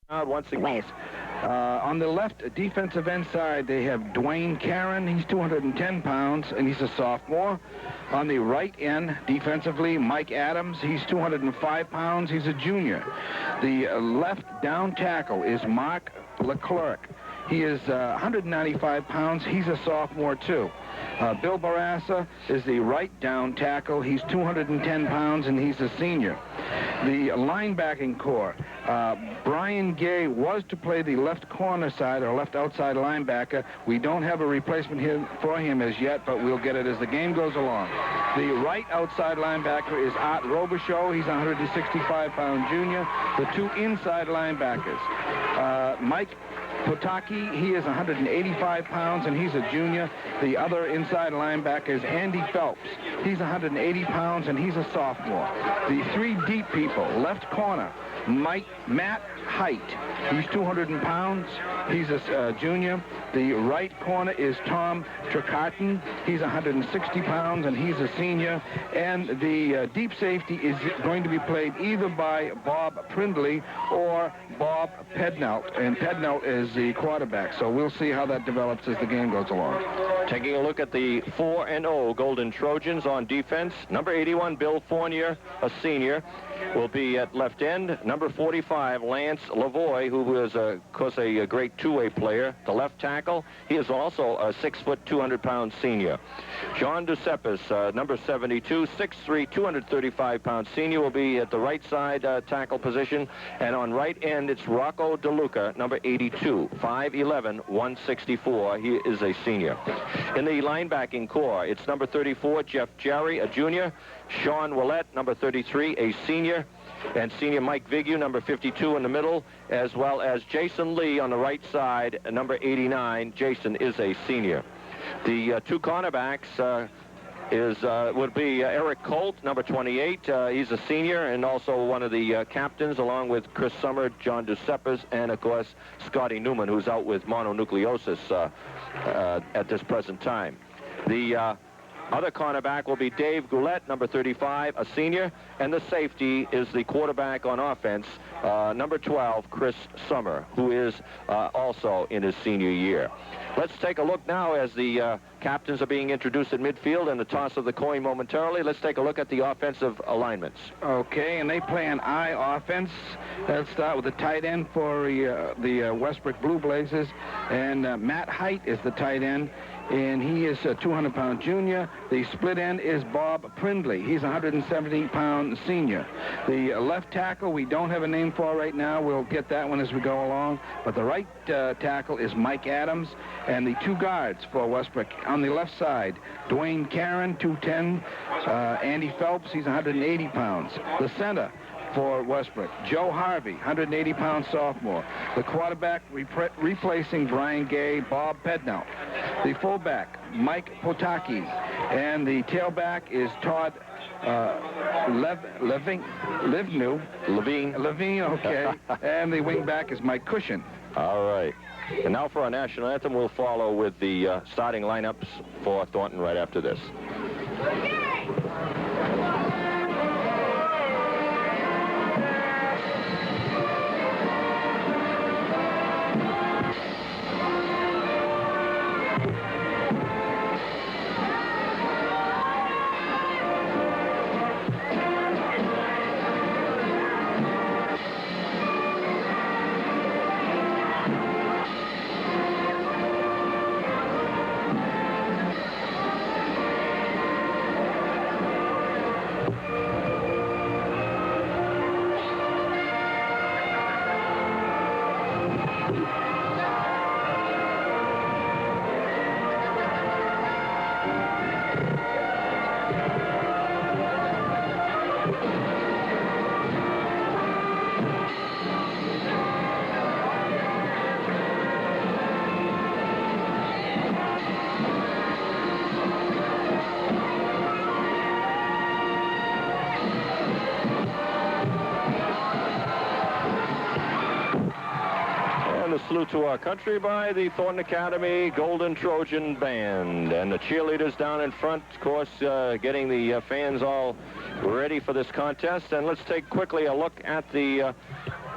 Once again. On the left defensive end side, they have Dwayne Caron. He's 210 pounds, and he's a sophomore. On the right end, defensively, Mike Adams. He's 205 pounds. He's a junior. The left down tackle is Mark Leclerc. He is 195 pounds. He's a sophomore, too. Bill Barassa is the right down tackle. He's 210 pounds, and he's a senior. The linebacking core, Brian Gay was to play the left corner side or left outside linebacker. We don't have a replacement here for him as yet, but we'll get it as the game goes along. The right outside linebacker is Art Robichaux. He's a 165-pound junior. The two inside linebackers, Mike Potaki, he is 185 pounds, and he's a junior. The other inside linebacker is Andy Phelps. He's 180 pounds, and he's a sophomore. The three deep people, left corner, Matt Height. He's 200 pounds. He's a junior. The right corner is Tom Tricarton. He's 160 pounds, and he's a senior. And the deep safety is going to be played either by Bob Prindley or Bob Pednault. And Pednault is the quarterback. So we'll see how that develops as the game goes along. Taking a look at the 4-0 Golden Trojans on defense. Number 81, Bill Fournier, a senior, will be at left end. Number 45, Lance Lavoie, who is, of course, a great two-way player. The left tackle, he is also a 6-foot, 200-pound senior. John Duceppis, number 72, 6'3", 235-pound senior, will be at the right side tackle position. And on right end, it's Rocco DeLuca, number 82, 5'11", 164. He is a senior. In the linebacking core, it's number 34, Jeff Jerry, a junior. Sean Willett, number 33, a senior. And senior Mike Vigu, number 52 in the middle, as well as Jason Lee on the right side, number 89. Jason is a senior. The two cornerbacks would be Eric Colt, number 28. He's a senior and also one of the captains, along with Chris Summer, John Duceppis, and, of course, Scotty Newman, who's out with mononucleosis at this present time. The other cornerback will be Dave Goulet, number 35, a senior, and the safety is the quarterback on offense, number 12, Chris Summer, who is also in his senior year. Let's take a look now as the captains are being introduced at midfield and the toss of the coin momentarily. Let's take a look at the offensive alignments. Okay, and they play an I offense. Let's start with the tight end for the Westbrook Blue Blazes, and Matt Height is the tight end. And he is a 200-pound junior. The split end is Bob Prindley. He's a 170-pound senior. The left tackle we don't have a name for right now. We'll get that one as we go along. But the right tackle is Mike Adams. And the two guards for Westbrook on the left side, Dwayne Caron, 210. Andy Phelps, he's 180 pounds. The center for Westbrook, Joe Harvey, 180-pound sophomore. The quarterback replacing Brian Gay, Bob Pednault. The fullback, Mike Potaki. And the tailback is Todd Levine, okay. And the wingback is Mike Cushion. All right. And now for our national anthem, we'll follow with the starting lineups for Thornton right after this. Salute to our country by the Thornton Academy Golden Trojan Band. And the cheerleaders down in front, of course, getting the fans all ready for this contest. And let's take quickly a look at the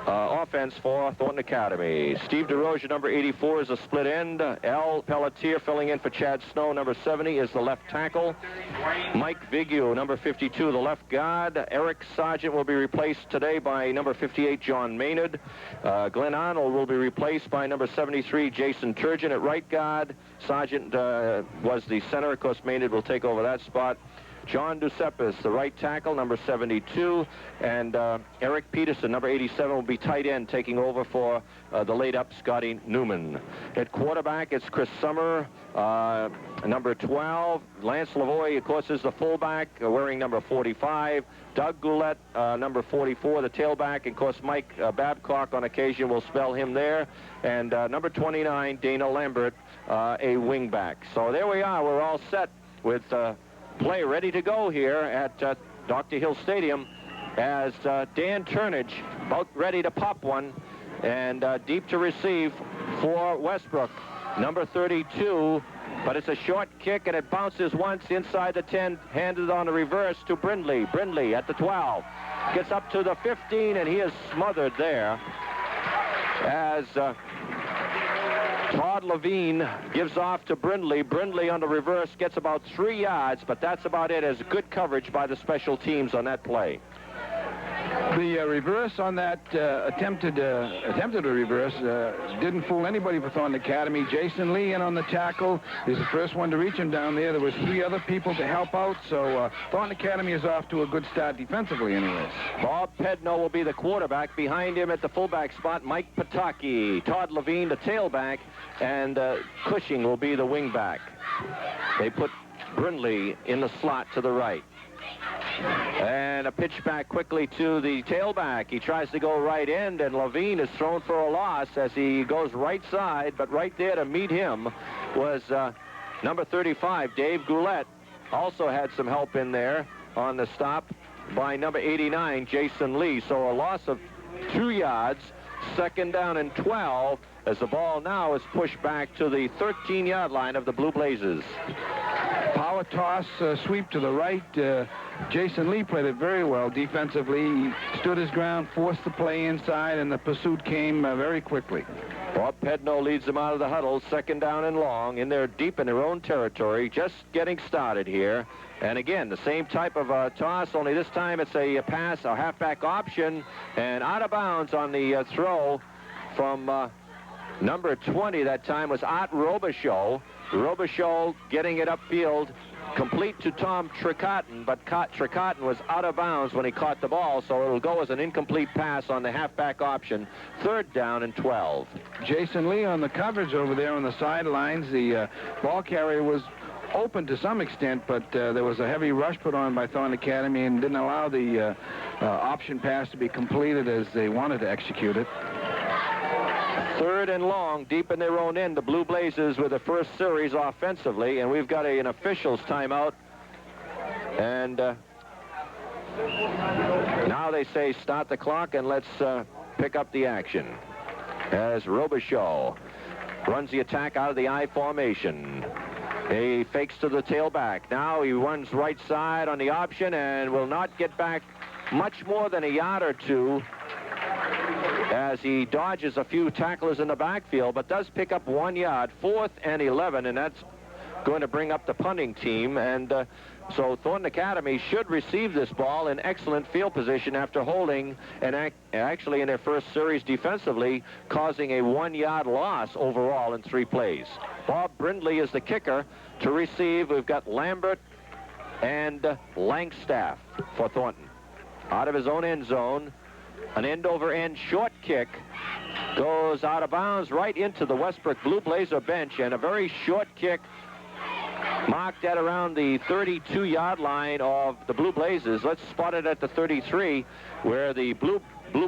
offense for Thornton Academy. Steve DeRozier, number 84, is a split end. Al Pelletier filling in for Chad Snow, number 70, is the left tackle. Mike Vigio, number 52, the left guard. Eric Sargent will be replaced today by number 58, John Maynard. Glenn Arnold will be replaced by number 73, Jason Turgeon at right guard. Sargent was the center. Of course, Maynard will take over that spot. John Ducepis, the right tackle, number 72, and Eric Peterson, number 87, will be tight end, taking over for the laid-up Scotty Newman. At quarterback, it's Chris Summer, number 12. Lance Lavoie, of course, is the fullback, wearing number 45. Doug Goulette, number 44, the tailback. And, of course, Mike Babcock on occasion will spell him there. And number 29, Dana Lambert, a wingback. So there we are. We're all set with play ready to go here at Dr. Hill Stadium as Dan Turnage about ready to pop one, and deep to receive for Westbrook, number 32, but it's a short kick and it bounces once inside the 10, handed on the reverse to Brindley. Brindley at the 12, gets up to the 15, and he is smothered there as Todd Levine gives off to Brindley. Brindley on the reverse gets about 3 yards, but that's about it, as good coverage by the special teams on that play. The reverse on that attempted reverse didn't fool anybody for Thornton Academy. Jason Lee in on the tackle. He's the first one to reach him down there. There was 3 other people to help out, so Thornton Academy is off to a good start defensively anyways. Bob Pedno will be the quarterback. Behind him at the fullback spot, Mike Pataki. Todd Levine, the tailback, and Cushing will be the wingback. They put Brindley in the slot to the right. And a pitch back quickly to the tailback. He tries to go right end, and Levine is thrown for a loss as he goes right side, but right there to meet him was number 35, Dave Goulette. Also had some help in there on the stop by number 89, Jason Lee. So a loss of 2 yards, 2nd down and 12, as the ball now is pushed back to the 13-yard line of the Blue Blazes. Power toss, sweep to the right. Jason Lee played it very well defensively. He stood his ground, forced the play inside, and the pursuit came very quickly. Bob Pedno leads them out of the huddle, 2nd down and long, in there deep in their own territory, just getting started here. And again, the same type of toss, only this time it's a pass, a halfback option, and out of bounds on the throw from number 20 that time was Art Robichaud. Robichaud getting it upfield, complete to Tom Tricotten, but Tricotten was out of bounds when he caught the ball, so it'll go as an incomplete pass on the halfback option. 3rd down and 12. Jason Lee on the coverage over there on the sidelines. The ball carrier was open to some extent, but there was a heavy rush put on by Thornton Academy and didn't allow the option pass to be completed as they wanted to execute it. 3rd and long, deep in their own end, the Blue Blazes with the first series offensively, and we've got an officials timeout. And now they say start the clock and let's pick up the action. As Robichaud runs the attack out of the I formation. He fakes to the tailback. Now he runs right side on the option and will not get back much more than a yard or two as he dodges a few tacklers in the backfield, but does pick up 1 yard, 4th and 11, and that's going to bring up the punting team. And so Thornton Academy should receive this ball in excellent field position after holding and actually in their first series defensively, causing a 1 yard loss overall in 3 plays. Bob Brindley is the kicker to receive. We've got Lambert and Langstaff for Thornton. Out of his own end zone, an end-over-end short kick goes out of bounds right into the Westbrook Blue Blazer bench, and a very short kick marked at around the 32-yard line of the Blue Blazes. Let's spot it at the 33, where the Blue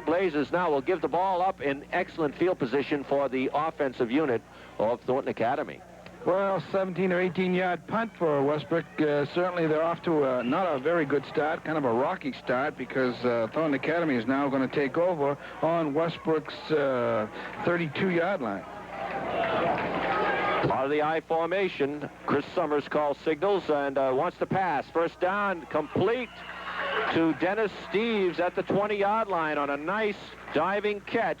Blazes now will give the ball up in excellent field position for the offensive unit of Thornton Academy. Well, 17 or 18-yard punt for Westbrook. Certainly they're off to not a very good start, kind of a rocky start, because Thornton Academy is now going to take over on Westbrook's 32-yard line. Out of the I formation, Chris Summers calls signals and wants to pass. 1st down, complete to Dennis Steves at the 20-yard line on a nice diving catch.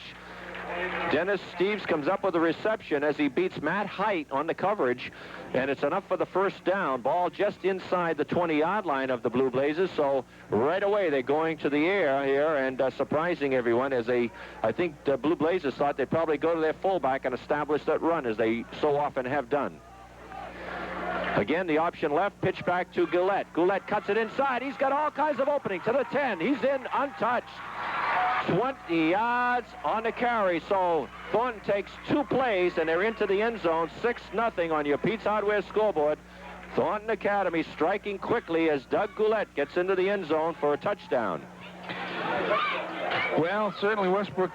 Dennis Steves comes up with a reception as he beats Matt Height on the coverage, and it's enough for the first down. Ball just inside the 20-yard line of the Blue Blazes, so right away they're going to the air here and surprising everyone as I think the Blue Blazes thought they'd probably go to their fullback and establish that run as they so often have done. Again, the option left, pitch back to Gillette. Gillette cuts it inside. He's got all kinds of opening to the 10. He's in untouched. 20 yards on the carry. So Thornton takes 2 plays, and they're into the end zone. 6-0 on your Pete's Hardware scoreboard. Thornton Academy striking quickly as Doug Gillette gets into the end zone for a touchdown. Well, certainly Westbrook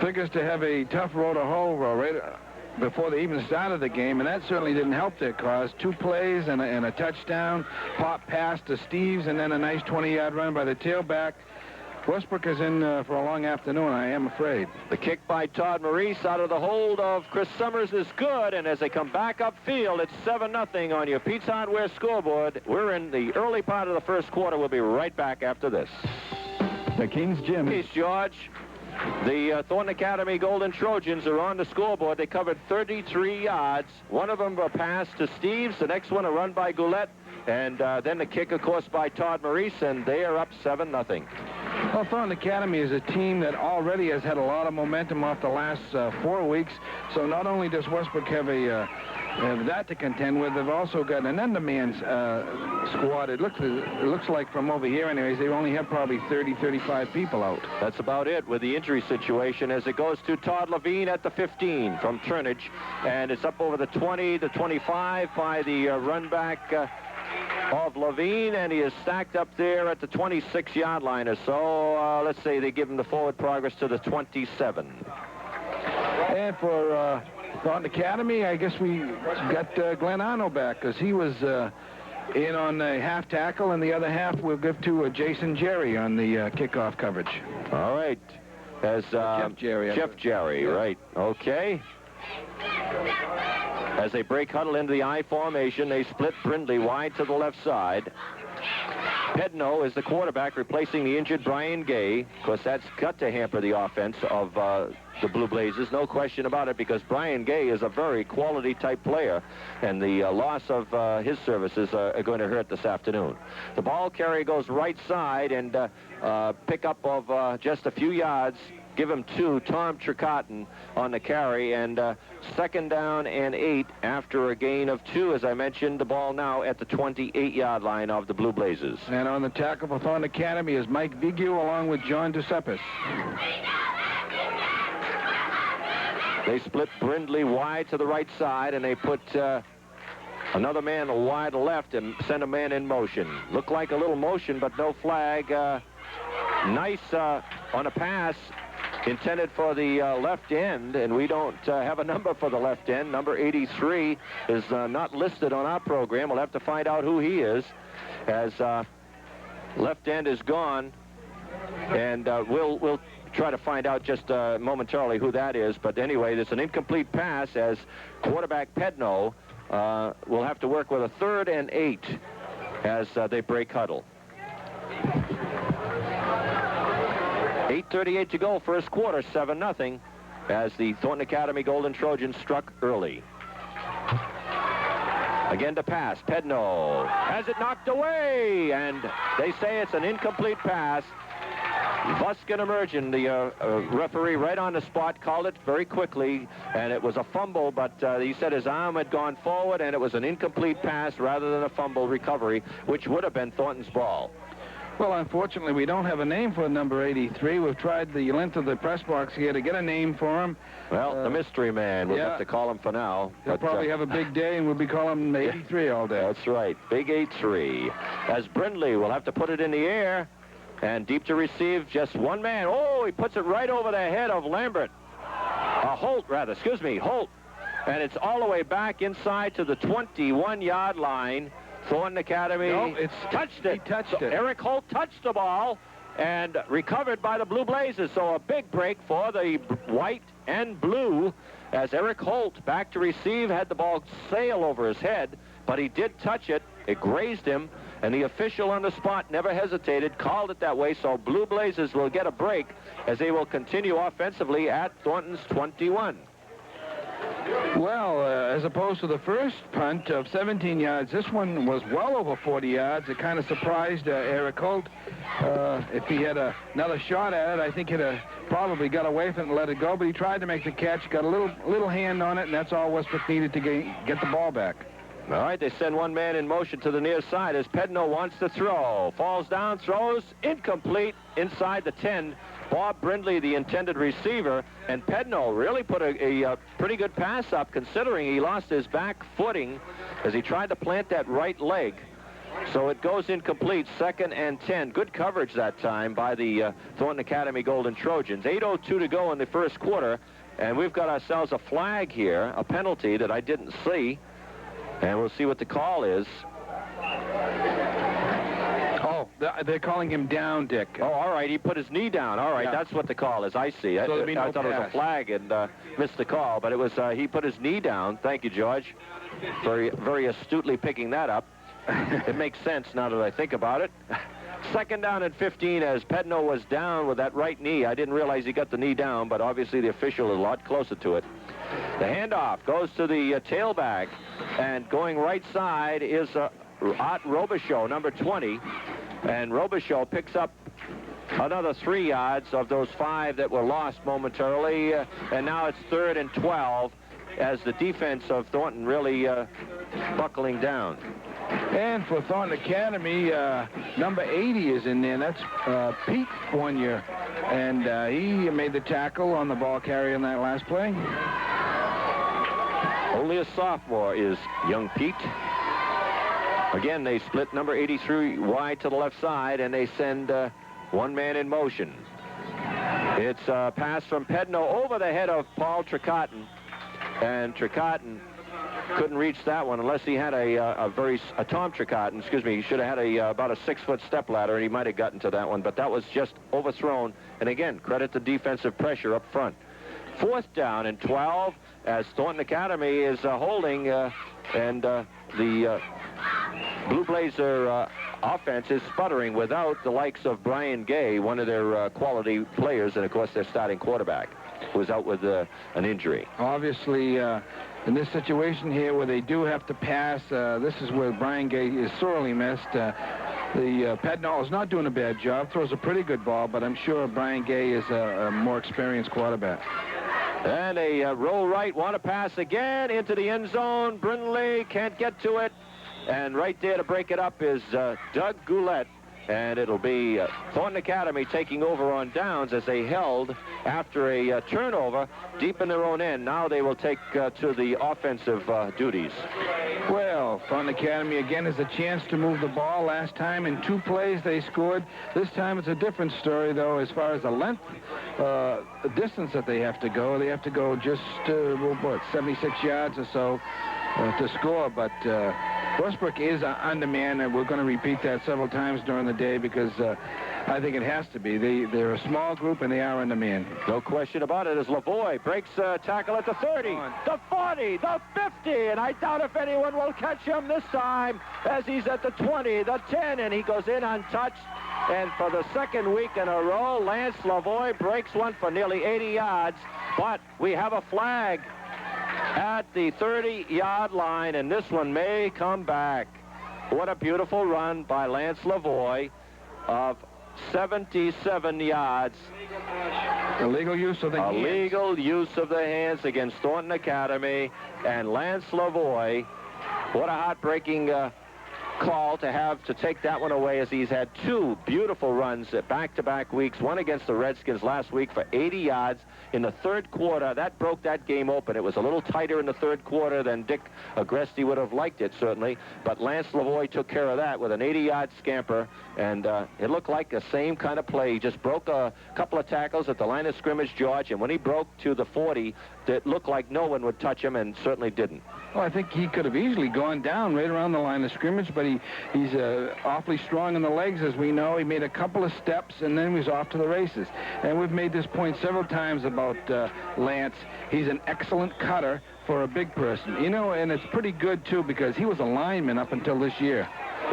figures to have a tough road to hoe right before they even started the game, and that certainly didn't help their cause. 2 plays and a touchdown, pop pass to Steves, and then a nice 20-yard run by the tailback. Westbrook is in for a long afternoon, I am afraid. The kick by Todd Maurice out of the hold of Chris Summers is good, and as they come back upfield, it's 7-0 on your Pete's Hardware scoreboard. We're in the early part of the first quarter. We'll be right back after this. The King's Gym. Peace, George. The Thornton Academy Golden Trojans are on the scoreboard. They covered 33 yards. One of them a pass to Steves. The next one a run by Gillette. And then the kick, of course, by Todd Maurice. And they are up 7-0. Well, Thornton Academy is a team that already has had a lot of momentum off the last 4 weeks. So not only does Westbrook have that to contend with, they've also got an underman squad. It looks like from over here anyways, they only have probably 30, 35 people out. That's about it with the injury situation as it goes to Todd Levine at the 15 from Turnage. And it's up over the 20, the 25 by the run back of Levine, and he is stacked up there at the 26-yard line or so. Let's say they give him the forward progress to the 27. And for Thornton Academy, I guess we got Glenn Arno back because he was in on the half tackle, and the other half we'll give to Jason Jerry on the kickoff coverage. All right. As Jeff Jerry. Jeff Jerry, yeah. Right. Okay. As they break huddle into the I formation, they split Brindley wide to the left side. Pedno is the quarterback replacing the injured Brian Gay. Of course, that's got to hamper the offense of the Blue Blazes, no question about it, because Brian Gay is a very quality type player, and the loss of his services are going to hurt this afternoon. The ball carry goes right side, and pick up of just a few yards. Give him 2, Tom Tricotton on the carry, and 2nd down and 8 after a gain of 2, as I mentioned. The ball now at the 28-yard line of the Blue Blazes. And on the tackle for Thornton Academy is Mike Vigu along with John Ducepis. They split Brindley wide to the right side, and they put another man wide left and send a man in motion. Looked like a little motion, but no flag. Nice on a pass intended for the left end, and we don't have a number for the left end. Number 83 is not listed on our program. We'll have to find out who he is, as left end is gone, and we'll try to find out just momentarily who that is. But anyway, there's an incomplete pass as quarterback Pedno will have to work with a 3rd and 8 as they break huddle. 8:38 to go, first quarter, 7-0, as the Thornton Academy Golden Trojans struck early. Again to pass. Pedno has it knocked away, and they say it's an incomplete pass. Buskin Emergent, the referee right on the spot, called it very quickly, and it was a fumble, but he said his arm had gone forward, and it was an incomplete pass rather than a fumble recovery, which would have been Thornton's ball. Well, unfortunately, we don't have a name for number 83. We've tried the length of the press box here to get a name for him. Well, the mystery man. We'll have to call him for now. He'll probably have a big day, and we'll be calling him 83 all day. That's right. Big 83. As Brindley will have to put it in the air, and deep to receive, just one man. Oh, he puts it right over the head of Lambert. Holt. And it's all the way back inside to the 21-yard line. Thornton Academy touched it. He touched it. Eric Holt touched the ball and recovered by the Blue Blazes. So a big break for the white and blue as Eric Holt, back to receive, had the ball sail over his head, but he did touch it. It grazed him, And the official on the spot never hesitated, called it that way, so Blue Blazes will get a break as they will continue offensively at Thornton's 21. Well, as opposed to the first punt of 17 yards, this one was well over 40 yards. It kind of surprised Eric Holt. If he had another shot at it, I think he'd have probably got away from it and let it go, but he tried to make the catch, got a little hand on it, and that's all Westbrook needed to get the ball back. All right, they send one man in motion to the near side as Pedno wants to throw. Falls down, throws, incomplete inside the 10. Bob Brindley, the intended receiver, and Pedno really put a pretty good pass up considering he lost his back footing as he tried to plant that right leg. So it goes incomplete, 2nd and 10. Good coverage that time by the Thornton Academy Golden Trojans. 8:02 to go in the first quarter, and we've got ourselves a flag here, a penalty that I didn't see, and we'll see what the call is. Oh, they're calling him down, Dick. Oh, all right. He put his knee down. All right, yeah. That's what the call is. I see. So I thought it was a flag and missed the call, but it was he put his knee down. Thank you, George. Very, very astutely picking that up. It makes sense now that I think about it. 2nd down and 15 as Pedno was down with that right knee. I didn't realize he got the knee down, but obviously the official is a lot closer to it. The handoff goes to the tailback, and going right side is Art Robichaud, number 20. And Robichaud picks up another 3 yards of those 5 that were lost momentarily. And now it's 3rd and 12 as the defense of Thornton really buckling down. And for Thornton Academy, number 80 is in there. That's Pete Fournier. And he made the tackle on the ball carrier in that last play. Only a sophomore is young Pete. Again, they split number 83 wide to the left side, and they send one man in motion. It's a pass from Pedno over the head of Paul Tricotten, and Tricotten couldn't reach that one unless he had Tom Tricotten, excuse me, he should have had about a 6-foot step ladder, and he might have gotten to that one, but that was just overthrown. And again, credit the defensive pressure up front. 4th down and 12 as Thornton Academy is holding, and the Blue Blazer offense is sputtering without the likes of Brian Gay, one of their quality players, and of course their starting quarterback, who was out with an injury. Obviously, in this situation here where they do have to pass, this is where Brian Gay is sorely missed. Pedno is not doing a bad job, throws a pretty good ball, but I'm sure Brian Gay is a more experienced quarterback. And a roll right, want to pass again into the end zone. Brindley can't get to it. And right there to break it up is Doug Goulet. And it'll be Thornton Academy taking over on downs as they held after a turnover deep in their own end. Now they will take to the offensive duties. Well, Thornton Academy again has a chance to move the ball. Last time in 2 plays they scored. This time it's a different story, though, as far as the length, the distance that they have to go. They have to go just, 76 yards or so to score, but Westbrook is undermanned, and we're going to repeat that several times during the day because I think it has to be. They're a small group, and they are undermanned. No question about it as Lavoie breaks tackle at the 30, the 40, the 50, and I doubt if anyone will catch him this time as he's at the 20, the 10, and he goes in untouched. And for the 2nd week in a row, Lance Lavoie breaks one for nearly 80 yards, but we have a flag at the 30-yard line, and this one may come back. What a beautiful run by Lance Lavoie of 77 yards. Illegal use of the hands. Illegal use of the hands against Thornton Academy, and Lance Lavoie, what a heartbreaking call to have to take that one away, as he's had 2 beautiful runs at back-to-back weeks, one against the Redskins last week for 80 yards in the 3rd quarter. That broke that game open. It was a little tighter in the 3rd quarter than Dick Agresti would have liked it, certainly, but Lance Lavoie took care of that with an 80-yard scamper, and it looked like the same kind of play. He just broke a couple of tackles at the line of scrimmage, George, and when he broke to the 40, it looked like no one would touch him, and certainly didn't. Well, I think he could have easily gone down right around the line of scrimmage, but he's awfully strong in the legs, as we know. He made a couple of steps, and then he was off to the races. And we've made this point several times about Lance. He's an excellent cutter for a big person. You know, and it's pretty good, too, because he was a lineman up until this year.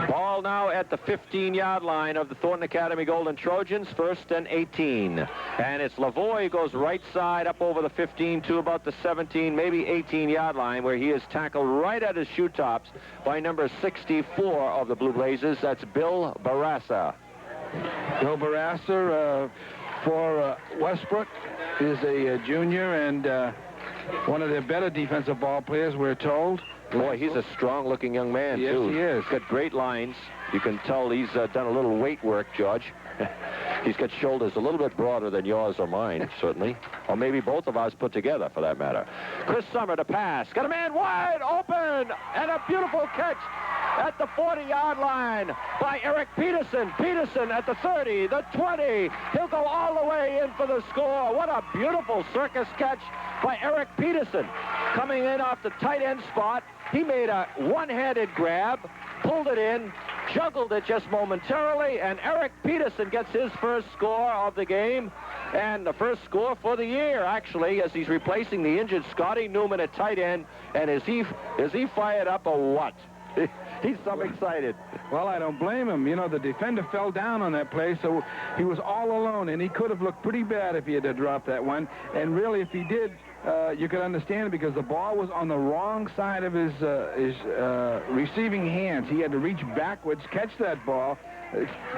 Ball now at the 15-yard line of the Thornton Academy Golden Trojans, 1st and 18. And it's Lavoie who goes right side up over the 15 to about the 17, maybe 18-yard line, where he is tackled right at his shoe tops by number 64 of the Blue Blazes. That's Bill Barassa. Bill Barassa for Westbrook is a junior and one of their better defensive ball players, we're told. Boy, he's a strong-looking young man, yes, too. Yes, he is. He's got great lines. You can tell he's done a little weight work, George. He's got shoulders a little bit broader than yours or mine, certainly. Or maybe both of us put together, for that matter. Chris Summer to pass. Got a man wide open. And a beautiful catch at the 40-yard line by Eric Peterson. Peterson at the 30, the 20. He'll go all the way in for the score. What a beautiful circus catch by Eric Peterson. Coming in off the tight end spot, he made a one-handed grab, pulled it in, juggled it just momentarily, and Eric Peterson gets his first score of the game, and the first score for the year, actually, as he's replacing the injured Scotty Newman at tight end. And is he fired up or what? He's so excited. Well, I don't blame him. You know, the defender fell down on that play, so he was all alone, and he could have looked pretty bad if he had dropped that one. And really, if he did, you could understand it, because the ball was on the wrong side of his receiving hands. He had to reach backwards, catch that ball,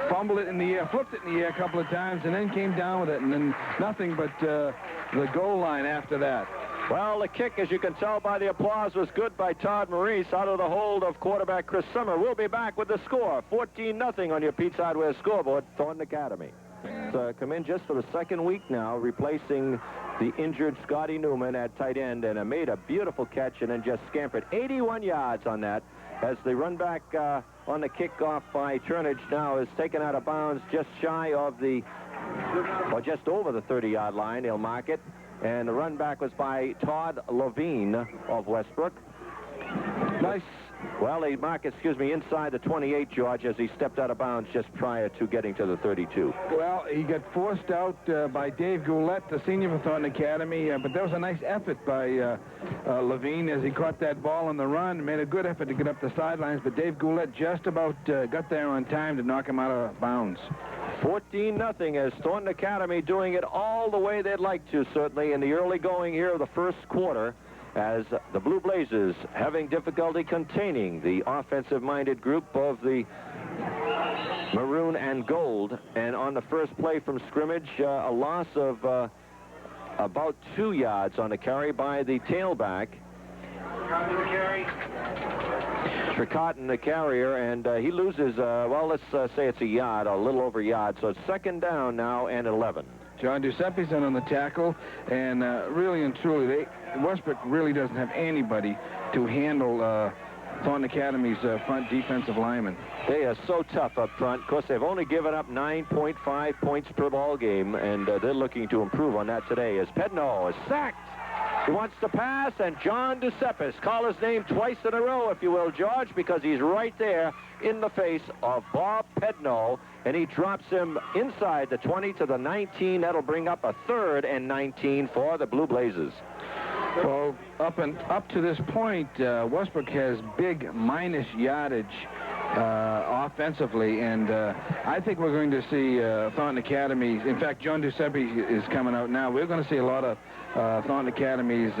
fumble it in the air, flipped it in the air a couple of times, and then came down with it, and then nothing but the goal line after that. Well, the kick, as you can tell by the applause, was good by Todd Maurice out of the hold of quarterback Chris Summer. We'll be back with the score, 14-0 on your Pete's Hardware scoreboard, Thornton Academy. So come in just for the second week now, replacing the injured Scotty Newman at tight end, and made a beautiful catch and then just scampered 81 yards on that, as the run back on the kickoff by Turnage now is taken out of bounds just shy of the, or just over the 30-yard line. They'll mark it. And the run back was by Todd Levine of Westbrook. Nice. Well, they mark, inside the 28, George, as he stepped out of bounds just prior to getting to the 32. Well, he got forced out by Dave Goulette, the senior for Thornton Academy, but that was a nice effort by Levine as he caught that ball on the run, made a good effort to get up the sidelines, but Dave Goulette just about got there on time to knock him out of bounds. 14-0 as Thornton Academy doing it all the way they'd like to, certainly, in the early going here of the first quarter, as the Blue Blazes having difficulty containing the offensive-minded group of the maroon and gold. And on the first play from scrimmage, a loss of about 2 yards on the carry by the tailback. Tricotton, the carrier, and he loses, well, let's say it's a yard, or a little over a yard. So it's second down now and 11. John Giuseppe's in on the tackle, and really and truly, Westbrook really doesn't have anybody to handle Thornton Academy's front defensive linemen. They are so tough up front. Of course, they've only given up 9.5 points per ball game, and they're looking to improve on that today, as Pedno is sacked. He wants to pass, and John Giuseppe, call his name twice in a row, if you will, George, because he's right there in the face of Bob Pedno, and he drops him inside the 20 to the 19. That'll bring up a 3rd and 19 for the Blue Blazes. Well, up to this point, Westbrook has big minus yardage offensively, and I think we're going to see Thornton Academy. In fact, John Giuseppe is coming out now. We're going to see a lot of Thornton Academy's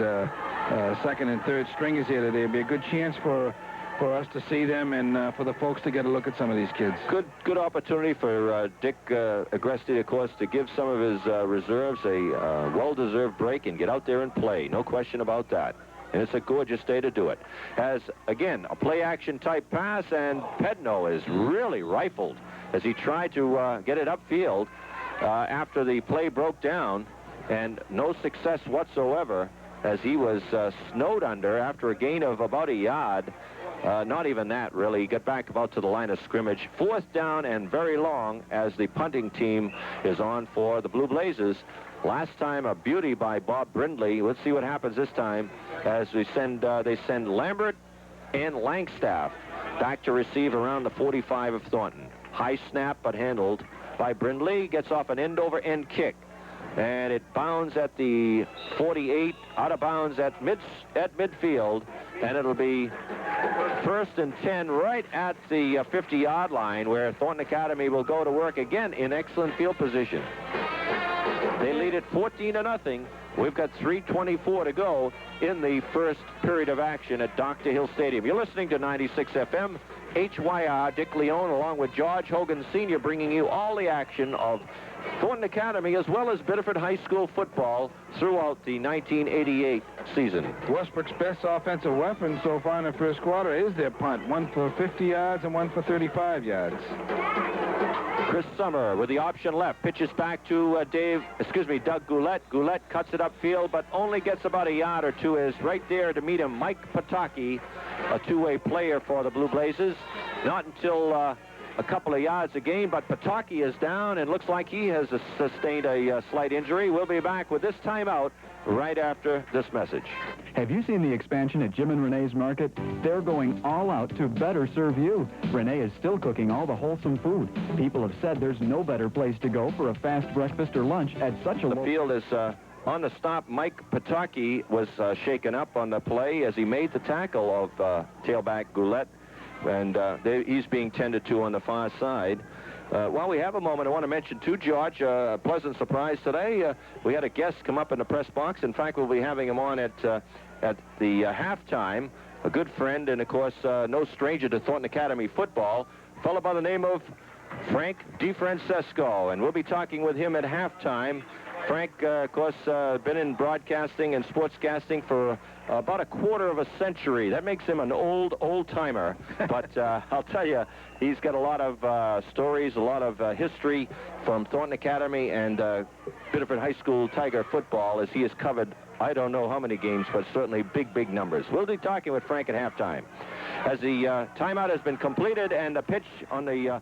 second and third stringers here today. It'll be a good chance for us to see them, and for the folks to get a look at some of these kids. Good opportunity for Dick Agresti, of course, to give some of his reserves a well-deserved break and get out there and play. No question about that. And it's a gorgeous day to do it. As, again, a play-action type pass, and Pedno is really rifled as he tried to get it upfield after the play broke down, and no success whatsoever as he was snowed under after a gain of about a yard. Not even that, really. He got back about to the line of scrimmage. 4th down and very long as the punting team is on for the Blue Blazes. Last time, a beauty by Bob Brindley. Let's see what happens this time as they send Lambert and Langstaff back to receive around the 45 of Thornton. High snap, but handled by Brindley. Gets off an end-over-end kick. and it bounds at the 48, out of bounds at midfield, and it'll be 1st and 10 right at the 50-yard line, where Thornton Academy will go to work again in excellent field position. They lead it 14-0. We've got 3:24 to go in the first period of action at Dr. Hill Stadium. You're listening to 96 FM, HYR. Dick Leone, along with George Hogan Sr., bringing you all the action of Thornton Academy as well as Biddeford High School football throughout the 1988 season. Westbrook's best offensive weapon so far in the first quarter is their punt. One for 50 yards and one for 35 yards. Chris Summer with the option left, pitches back to Doug Goulet. Goulet cuts it upfield, but only gets about a yard or two. Is right there to meet him Mike Pataki, a two-way player for the Blue Blazes. Not until a couple of yards a gain, but Pataki is down and looks like he has sustained a slight injury. We'll be back with this timeout right after this message. Have you seen the expansion at Jim and Renee's Market? They're going all out to better serve you. Renee is still cooking all the wholesome food. People have said there's no better place to go for a fast breakfast or lunch at such a low... The field is on the stop. Mike Pataki was shaken up on the play as he made the tackle of tailback Goulet, and he's being tended to on the far side. While we have a moment, I want to mention, too, George, a pleasant surprise today. We had a guest come up in the press box. In fact, we'll be having him on at the halftime. A good friend and, of course, no stranger to Thornton Academy football, a fellow by the name of Frank DeFrancesco. And we'll be talking with him at halftime. Frank, of course, been in broadcasting and sportscasting for about a quarter of a century. That makes him an old-timer. But I'll tell you, he's got a lot of stories, a lot of history from Thornton Academy and Biddeford High School Tiger football, as he has covered, I don't know how many games, but certainly big numbers. We'll be talking with Frank at halftime. As the timeout has been completed and the pitch on the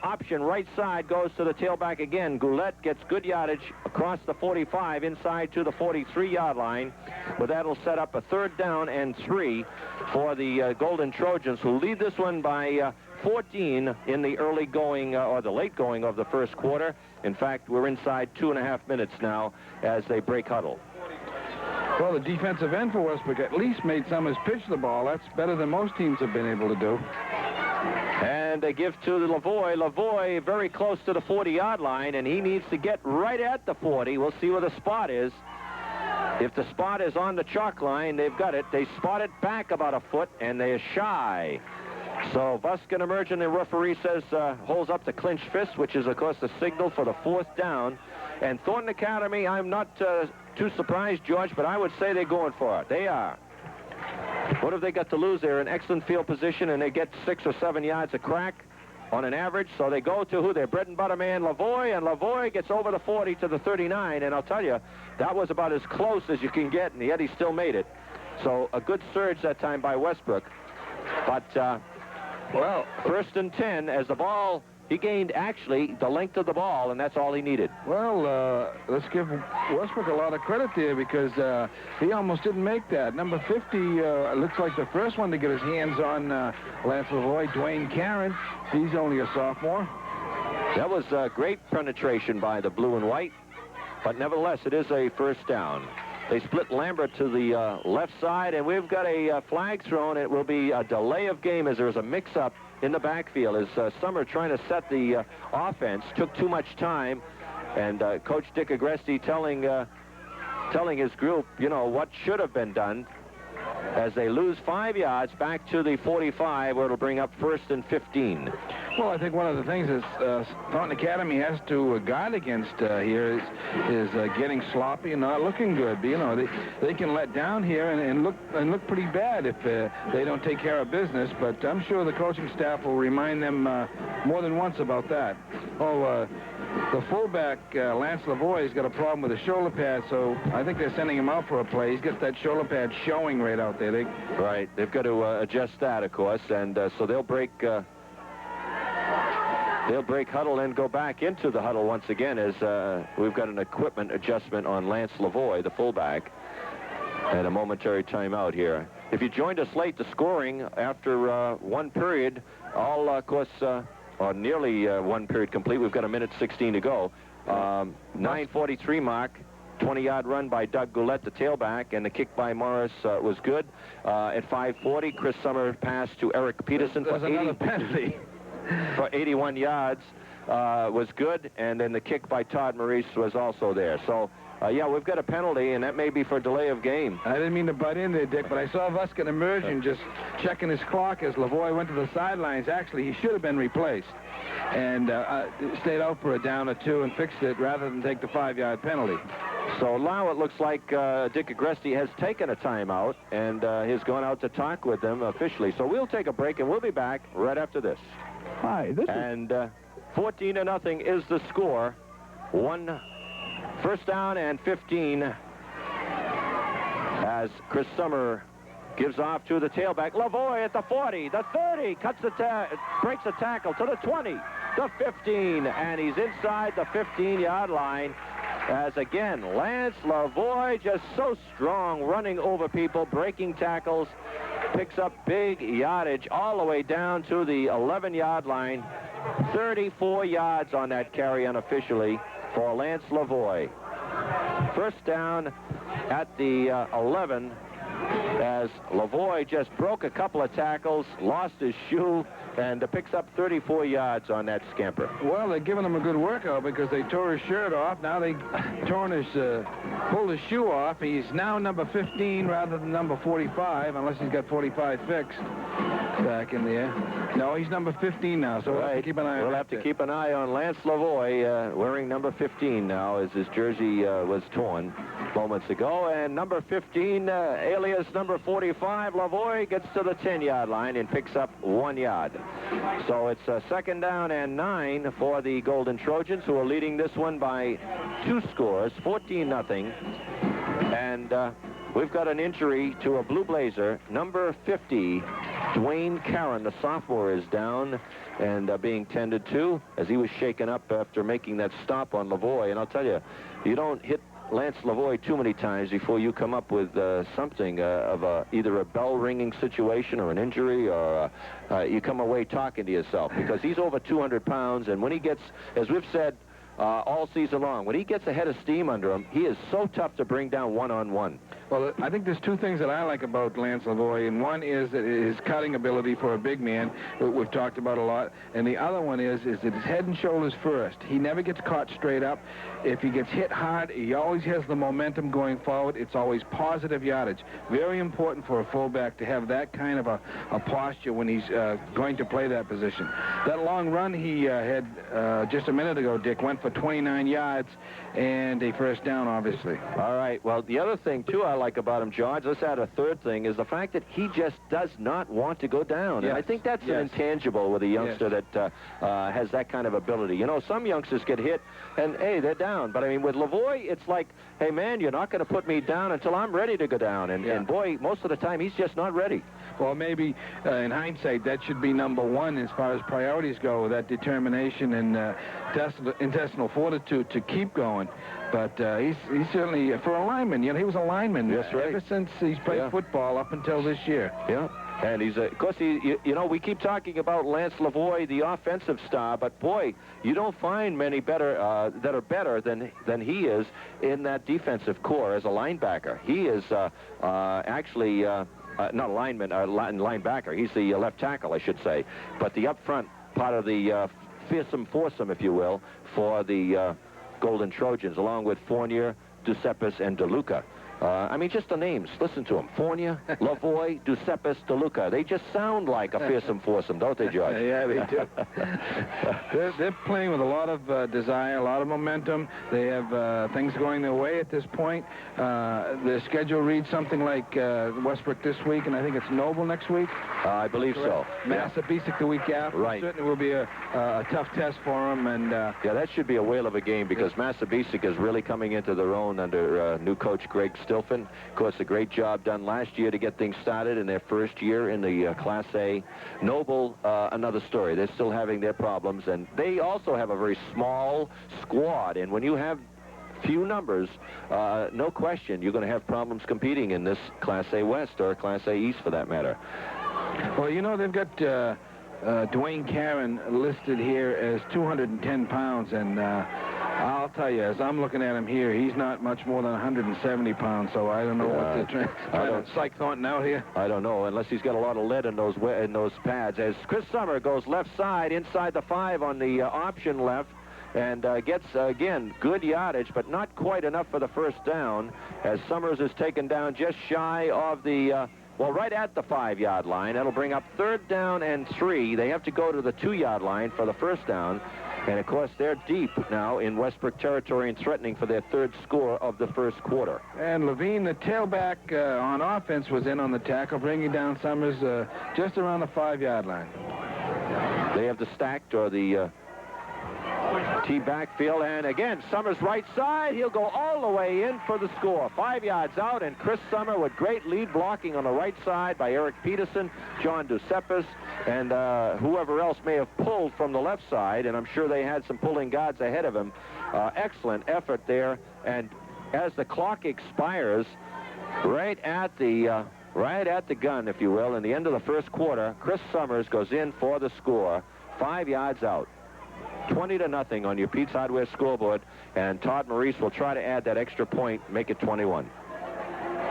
option right side goes to the tailback again. Goulet gets good yardage across the 45 inside to the 43-yard line. But that'll set up a 3rd down and 3 for the Golden Trojans, who lead this one by 14 in the early going or the late going of the first quarter. In fact, we're inside 2.5 minutes now as they break huddle. Well, the defensive end for Westbrook at least made Summers pitch the ball. That's better than most teams have been able to do. And they give to Lavoie. Lavoie very close to the 40-yard line, and he needs to get right at the 40. We'll see where the spot is. If the spot is on the chalk line, they've got it. They spot it back about a foot, and they're shy. So Buskin emerging, the referee says, holds up the clenched fist, which is, of course, the signal for the 4th down. And Thornton Academy, I'm not too surprised, George, but I would say they're going for it. They are. What have they got to lose? They're in excellent field position, and they get 6 or 7 yards a crack on an average. So they go to who? Their bread and butter man, Lavoie, and Lavoie gets over the 40 to the 39. And I'll tell you, that was about as close as you can get, and yet he still made it. So a good surge that time by Westbrook. But, well, 1st and 10 as the ball... He gained, actually, the length of the ball, and that's all he needed. Well, let's give Westbrook a lot of credit there, because he almost didn't make that. Number 50 looks like the first one to get his hands on Lance Lavoie, Dwayne Caron. He's only a sophomore. That was great penetration by the blue and white, but nevertheless, it is a 1st down. They split Lambert to the left side, and we've got a flag thrown. It will be a delay of game as there's a mix-up in the backfield as Summer trying to set the offense took too much time, and Coach Dick Agresti telling his group, you know, what should have been done, as they lose 5 yards back to the 45, where it'll bring up 1st and 15. Well, I think one of the things is Thornton Academy has to guard against here is getting sloppy and not looking good. You know, they can let down here and look pretty bad if they don't take care of business. But I'm sure the coaching staff will remind them more than once about that. The fullback, Lance Lavoie, has got a problem with the shoulder pad, so I think they're sending him out for a play. He's got that shoulder pad showing right out there. Right. They've got to adjust that, of course, and so they'll break huddle and go back into the huddle once again, as we've got an equipment adjustment on Lance Lavoie, the fullback, and a momentary timeout here. If you joined us late, the scoring after one period, all, of course, or nearly one period complete. We've got 1:16 to go. 9:43 mark. 20-yard run by Doug Goulet, the tailback, and the kick by Morris was good. At 5:40, Chris Summer passed to Eric Peterson for another penalty. For 81 yards was good, and then the kick by Todd Maurice was also there. So, yeah, we've got a penalty, and that may be for delay of game. I didn't mean to butt in there, Dick, but I saw Vuskin emerging, just checking his clock as Lavoie went to the sidelines. Actually, he should have been replaced and stayed out for a down or two and fixed it rather than take the 5-yard penalty. So now it looks like Dick Agresti has taken a timeout and has gone out to talk with them officially. So we'll take a break, and we'll be back right after this. Hi, and 14-0 is the score. 1 down and 15 as Chris Summer gives off to the tailback. Lavoie at the 40, the 30, breaks a tackle to the 20, the 15, and he's inside the 15-yard line. As again, Lance Lavoie, just so strong, running over people, breaking tackles, picks up big yardage all the way down to the 11-yard line. 34 yards on that carry unofficially for Lance Lavoie. 1st down at the 11 as Lavoie just broke a couple of tackles, lost his shoe, and picks up 34 yards on that scamper. Well, they're giving him a good workout because they tore his shirt off. Now they pulled his shoe off. He's now number 15 rather than number 45, unless he's got 45 fixed back in there. No, he's number 15 now, so we'll have to keep an eye on We'll have to keep an eye on Lance Lavoie wearing number 15 now as his jersey was torn moments ago. And number 15, alias number 45, Lavoie gets to the 10-yard line and picks up 1 yard. So it's 2nd down and 9 for the Golden Trojans, who are leading this one by 2 scores, 14-0. And we've got an injury to a Blue Blazer, number 50, Dwayne Caron, the sophomore, is down and being tended to as he was shaken up after making that stop on Lavoie. And I'll tell you, you don't hit Lance Lavoie too many times before you come up with something of either a bell-ringing situation or an injury, or you come away talking to yourself, because he's over 200 pounds, and when he gets, as we've said all season long, when he gets a head of steam under him, he is so tough to bring down one-on-one. Well, I think there's 2 things that I like about Lance Lavoie, and one is his cutting ability for a big man, we've talked about a lot, and the other one is that his head and shoulders first. He never gets caught straight up. If he gets hit hard, he always has the momentum going forward. It's always positive yardage. Very important for a fullback to have that kind of a posture when he's going to play that position. That long run he had just a minute ago, Dick, went for 29 yards and a 1st down, obviously. All right. Well, the other thing, too, I like about him, George, let's add a 3rd thing, is the fact that he just does not want to go down. Yes. And I think that's an intangible with a youngster that has that kind of ability. You know, some youngsters get hit, and, hey, they're down. But, I mean, with Lavoie, it's like, hey, man, you're not going to put me down until I'm ready to go down. And boy, most of the time, he's just not ready. Well, maybe in hindsight, that should be number 1 as far as priorities go, that determination and intestinal fortitude to keep going. But he's certainly, for a lineman, you know, he was a lineman ever since he's played football up until this year. Yeah. And he's, of course, you know, we keep talking about Lance Lavoie, the offensive star, but boy, you don't find many better that are better than he is in that defensive core as a linebacker. He is actually not a lineman, linebacker. He's the left tackle, I should say, but the up front part of the fearsome foursome, if you will, for the Golden Trojans, along with Fournier, Duceppis, and DeLuca. I mean, just the names. Listen to them. Fournier, Lavoie, Duceppis, DeLuca. They just sound like a fearsome foursome, don't they, George? Yeah, they do. They're playing with a lot of desire, a lot of momentum. They have things going their way at this point. The schedule reads something like Westbrook this week, and I think it's Noble next week. I believe so. Massabesic the week after. Right. Certainly will be a tough test for them. And yeah, that should be a whale of a game, because Massabesic is really coming into their own under new coach Greg Stilfen. Of course, a great job done last year to get things started in their first year in the Class A. Noble, another story. They're still having their problems, and they also have a very small squad. And when you have few numbers, no question, you're going to have problems competing in this Class A West or Class A East, for that matter. Well, you know, they've got Dwayne Caron listed here as 210 pounds, and I'll tell you, as I'm looking at him here, he's not much more than 170 pounds, so I don't know what they're trying to psych Thornton out here. I don't know, unless he's got a lot of lead in those pads. As Chris Summer goes left side, inside the 5 on the option left, and gets, again, good yardage, but not quite enough for the first down, as Summers is taken down just shy of the, well, right at the 5-yard line. That'll bring up 3rd down and 3. They have to go to the 2-yard line for the first down. And, of course, they're deep now in Westbrook territory and threatening for their 3rd score of the first quarter. And Levine, the tailback on offense, was in on the tackle, bringing down Summers just around the 5-yard line. They have the stacked or the T backfield, and again, Summers right side. He'll go all the way in for the score. 5 yards out, and Chris Summer with great lead blocking on the right side by Eric Peterson, John Ducepis, and whoever else may have pulled from the left side, and I'm sure they had some pulling guards ahead of him. Excellent effort there, and as the clock expires, right at the gun, if you will, in the end of the first quarter, Chris Summers goes in for the score, 5 yards out. 20-0 on your Pete's Hardware scoreboard, and Todd Maurice will try to add that extra point, make it 21.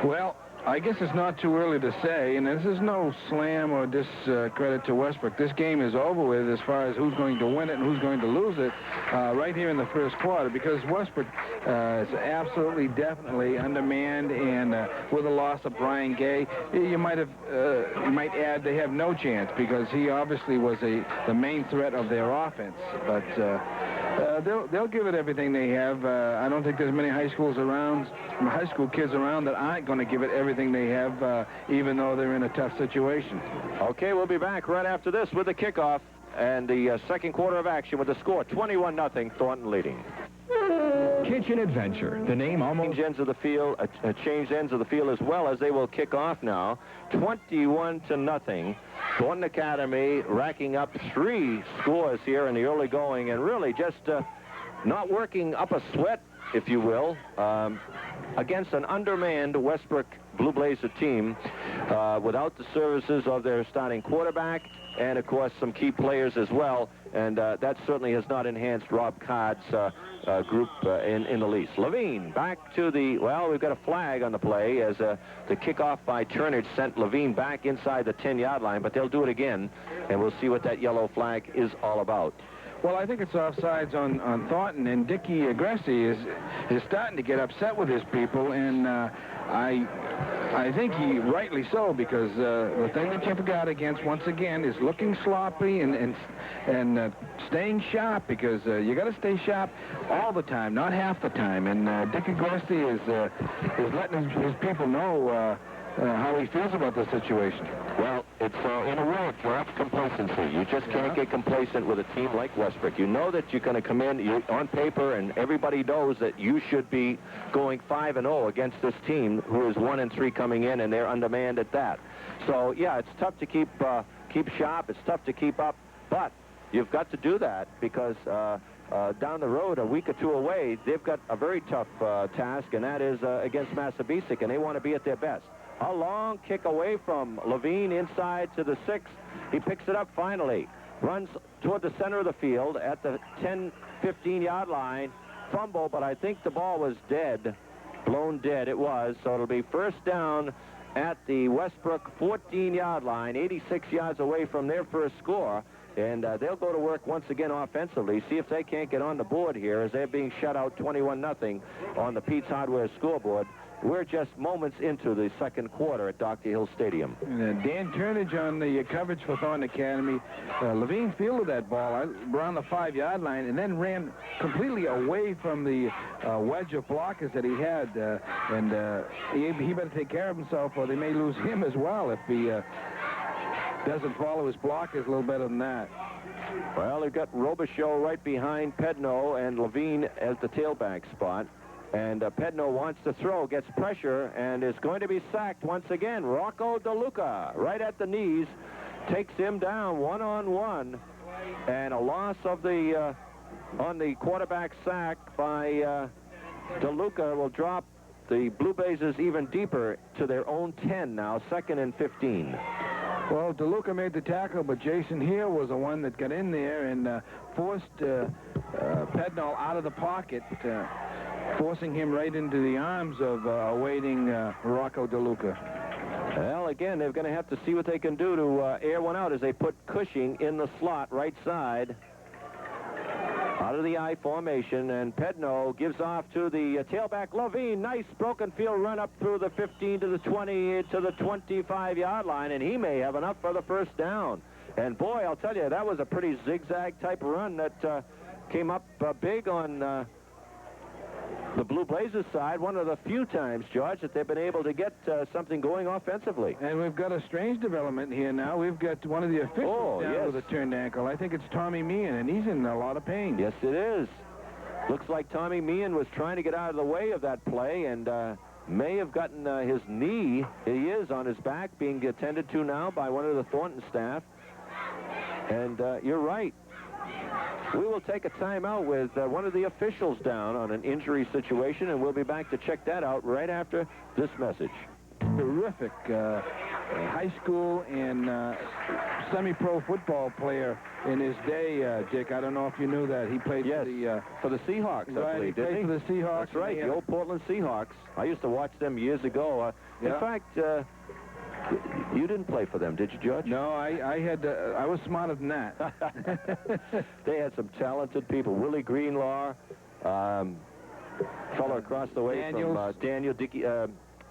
Well, I guess it's not too early to say, and this is no slam or discredit to Westbrook. This game is over with as far as who's going to win it and who's going to lose it right here in the first quarter, because Westbrook is absolutely, definitely undermanned, and with the loss of Brian Gay, you might add they have no chance, because he obviously was the main threat of their offense. But they'll give it everything they have. I don't think there's many high school kids around that aren't going to give it everything they have, even though they're in a tough situation. Okay, we'll be back right after this with the kickoff and the second quarter of action with the score 21-0, Thornton leading. Kitchen Adventure, the name almost... Change ends of the field, changed ends of the field as well, as they will kick off now. 21-0. Thornton Academy racking up 3 scores here in the early going, and really just not working up a sweat, if you will, against an undermanned Westbrook Blue Blazer team without the services of their starting quarterback and, of course, some key players as well. And that certainly has not enhanced Rob Codd's group in the least. Levine back to the, well, we've got a flag on the play as the kickoff by Turnage sent Levine back inside the 10-yard line, but they'll do it again, and we'll see what that yellow flag is all about. Well, I think it's offsides on Thornton, and Dickie Agressi is starting to get upset with his people, and I think he rightly so, because the thing that you forgot against, once again, is looking sloppy and staying sharp, because you got to stay sharp all the time, not half the time. And Dickie Agressi is letting his people know how he feels about the situation. Well, it's in a way, it's rough complacency. You just can't get complacent with a team like Westbrook. You know that you're going to come in on paper, and everybody knows that you should be going 5-0 against this team who is 1-3 coming in, and they're undermanned at that. So yeah, it's tough to keep sharp. It's tough to keep up, but you've got to do that, because down the road, a week or two away, they've got a very tough task, and that is against Massabesic, and they want to be at their best. A long kick away from Levine inside to the 6. He picks it up finally. Runs toward the center of the field at the 10, 15-yard line. Fumble, but I think the ball was dead. Blown dead it was. So it'll be first down at the Westbrook 14-yard line, 86 yards away from their first score. And they'll go to work once again offensively, see if they can't get on the board here as they're being shut out 21-0 on the Pete's Hardware scoreboard. We're just moments into the second quarter at Dr. Hill Stadium. And, Dan Turnage on the coverage for Thornton Academy. Levine fielded that ball around the 5-yard line and then ran completely away from the wedge of blockers that he had. He better take care of himself, or they may lose him as well if he doesn't follow his blockers a little better than that. Well, they've got Robichaux right behind Pedno and Levine at the tailback spot. And Pedno wants to throw, gets pressure, and is going to be sacked once again. Rocco DeLuca, right at the knees, takes him down one-on-one. And a loss of the on the quarterback sack by DeLuca will drop the Blue Blazes even deeper to their own 10 now, 2nd and 15. Well, DeLuca made the tackle, but Jason here was the one that got in there and forced Pednall out of the pocket, forcing him right into the arms of awaiting Rocco DeLuca. Well, again, they're going to have to see what they can do to air one out as they put Cushing in the slot right side. Out of the I formation, and Pedno gives off to the tailback Levine. Nice broken field run up through the 15 to the 20 to the 25-yard line, and he may have enough for the first down. And boy, I'll tell you, that was a pretty zigzag type run that came up big on the Blue Blazes side. One of the few times, George, that they've been able to get something going offensively. And we've got a strange development here now. We've got one of the officials down with a turned ankle. I think it's Tommy Meehan, and he's in a lot of pain. Yes, it is. Looks like Tommy Meehan was trying to get out of the way of that play and may have gotten his knee. He is on his back, being attended to now by one of the Thornton staff. And you're right. We will take a timeout with one of the officials down on an injury situation, and we'll be back to check that out right after this message. Terrific high school and semi-pro football player in his day, Dick. I don't know if you knew that. He played for the Seahawks, I believe, didn't he? For the Seahawks. That's right, the old Portland Seahawks. I used to watch them years ago. In fact, you didn't play for them, did you, George? No, I was smarter than that. They had some talented people. Willie Greenlaw, fellow across the way Daniels. from Daniel Dickey.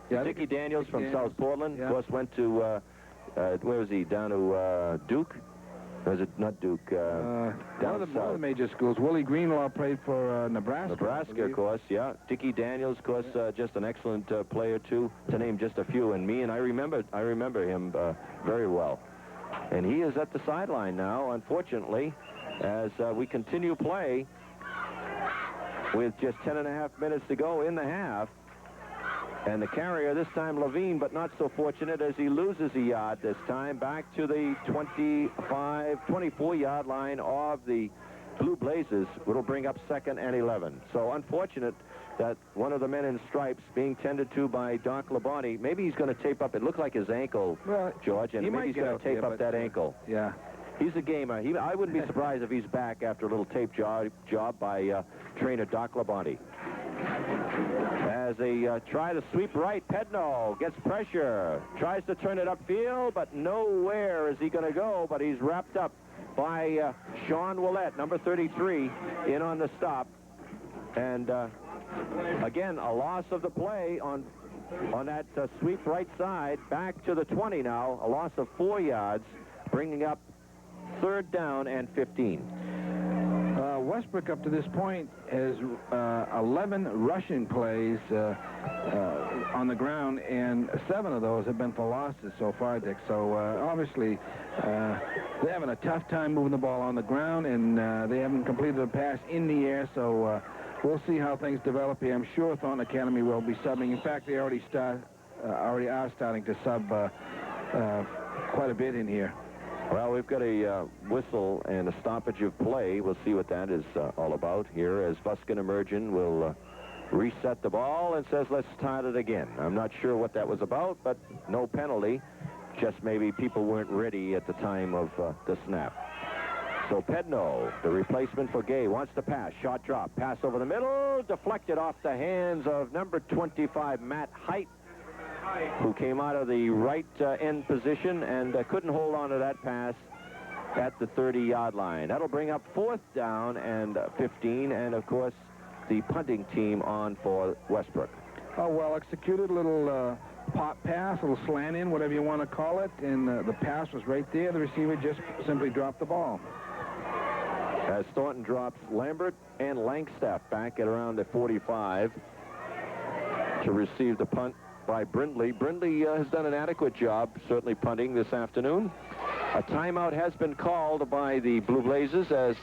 Dickie Daniels from South Portland. Yeah. Of course, went to, where was he? Down to Duke? Or was it not Duke? One of the major schools. Willie Greenlaw played for Nebraska. Nebraska, of course, yeah. Dickie Daniels, of course, just an excellent player, too, to name just a few. And I remember him very well. And he is at the sideline now, unfortunately, as we continue play with just 10.5 minutes to go in the half. And the carrier this time Levine, but not so fortunate as he loses a yard this time back to the 24-yard line of the Blue Blazes. It'll bring up 2nd and 11. So unfortunate that one of the men in stripes being tended to by Doc Labonte, maybe he's going to tape up. It looked like his ankle, George, and maybe he's going to tape up that ankle. Yeah. He's a gamer. I wouldn't be surprised if he's back after a little tape job by trainer Doc Labonte. As they try to sweep right, Pedno gets pressure, tries to turn it upfield, but nowhere is he going to go, but he's wrapped up by Sean Willett, number 33, in on the stop. And again, a loss of the play on that sweep right side, back to the 20 now, a loss of 4 yards, bringing up 3rd down and 15. Westbrook up to this point has 11 rushing plays on the ground, and 7 of those have been for losses so far, Dick. So obviously they're having a tough time moving the ball on the ground, and they haven't completed a pass in the air. So we'll see how things develop here. I'm sure Thornton Academy will be subbing. In fact, they already are starting to sub quite a bit in here. Well, we've got a whistle and a stoppage of play. We'll see what that is all about here as Buskin Emergent will reset the ball and says, let's start it again. I'm not sure what that was about, but no penalty. Just maybe people weren't ready at the time of the snap. So Pedno, the replacement for Gay, wants to pass. Shot drop. Pass over the middle. Deflected off the hands of number 25, Matt Height, who came out of the right end position and couldn't hold on to that pass at the 30-yard line. That'll bring up 4th down and 15, and of course the punting team on for Westbrook. Oh, well executed, little pop pass, a little slant in, whatever you want to call it, and the pass was right there. The receiver just simply dropped the ball. As Thornton drops Lambert and Langstaff back at around the 45 to receive the punt by Brindley. Brindley has done an adequate job, certainly punting this afternoon. A timeout has been called by the Blue Blazes as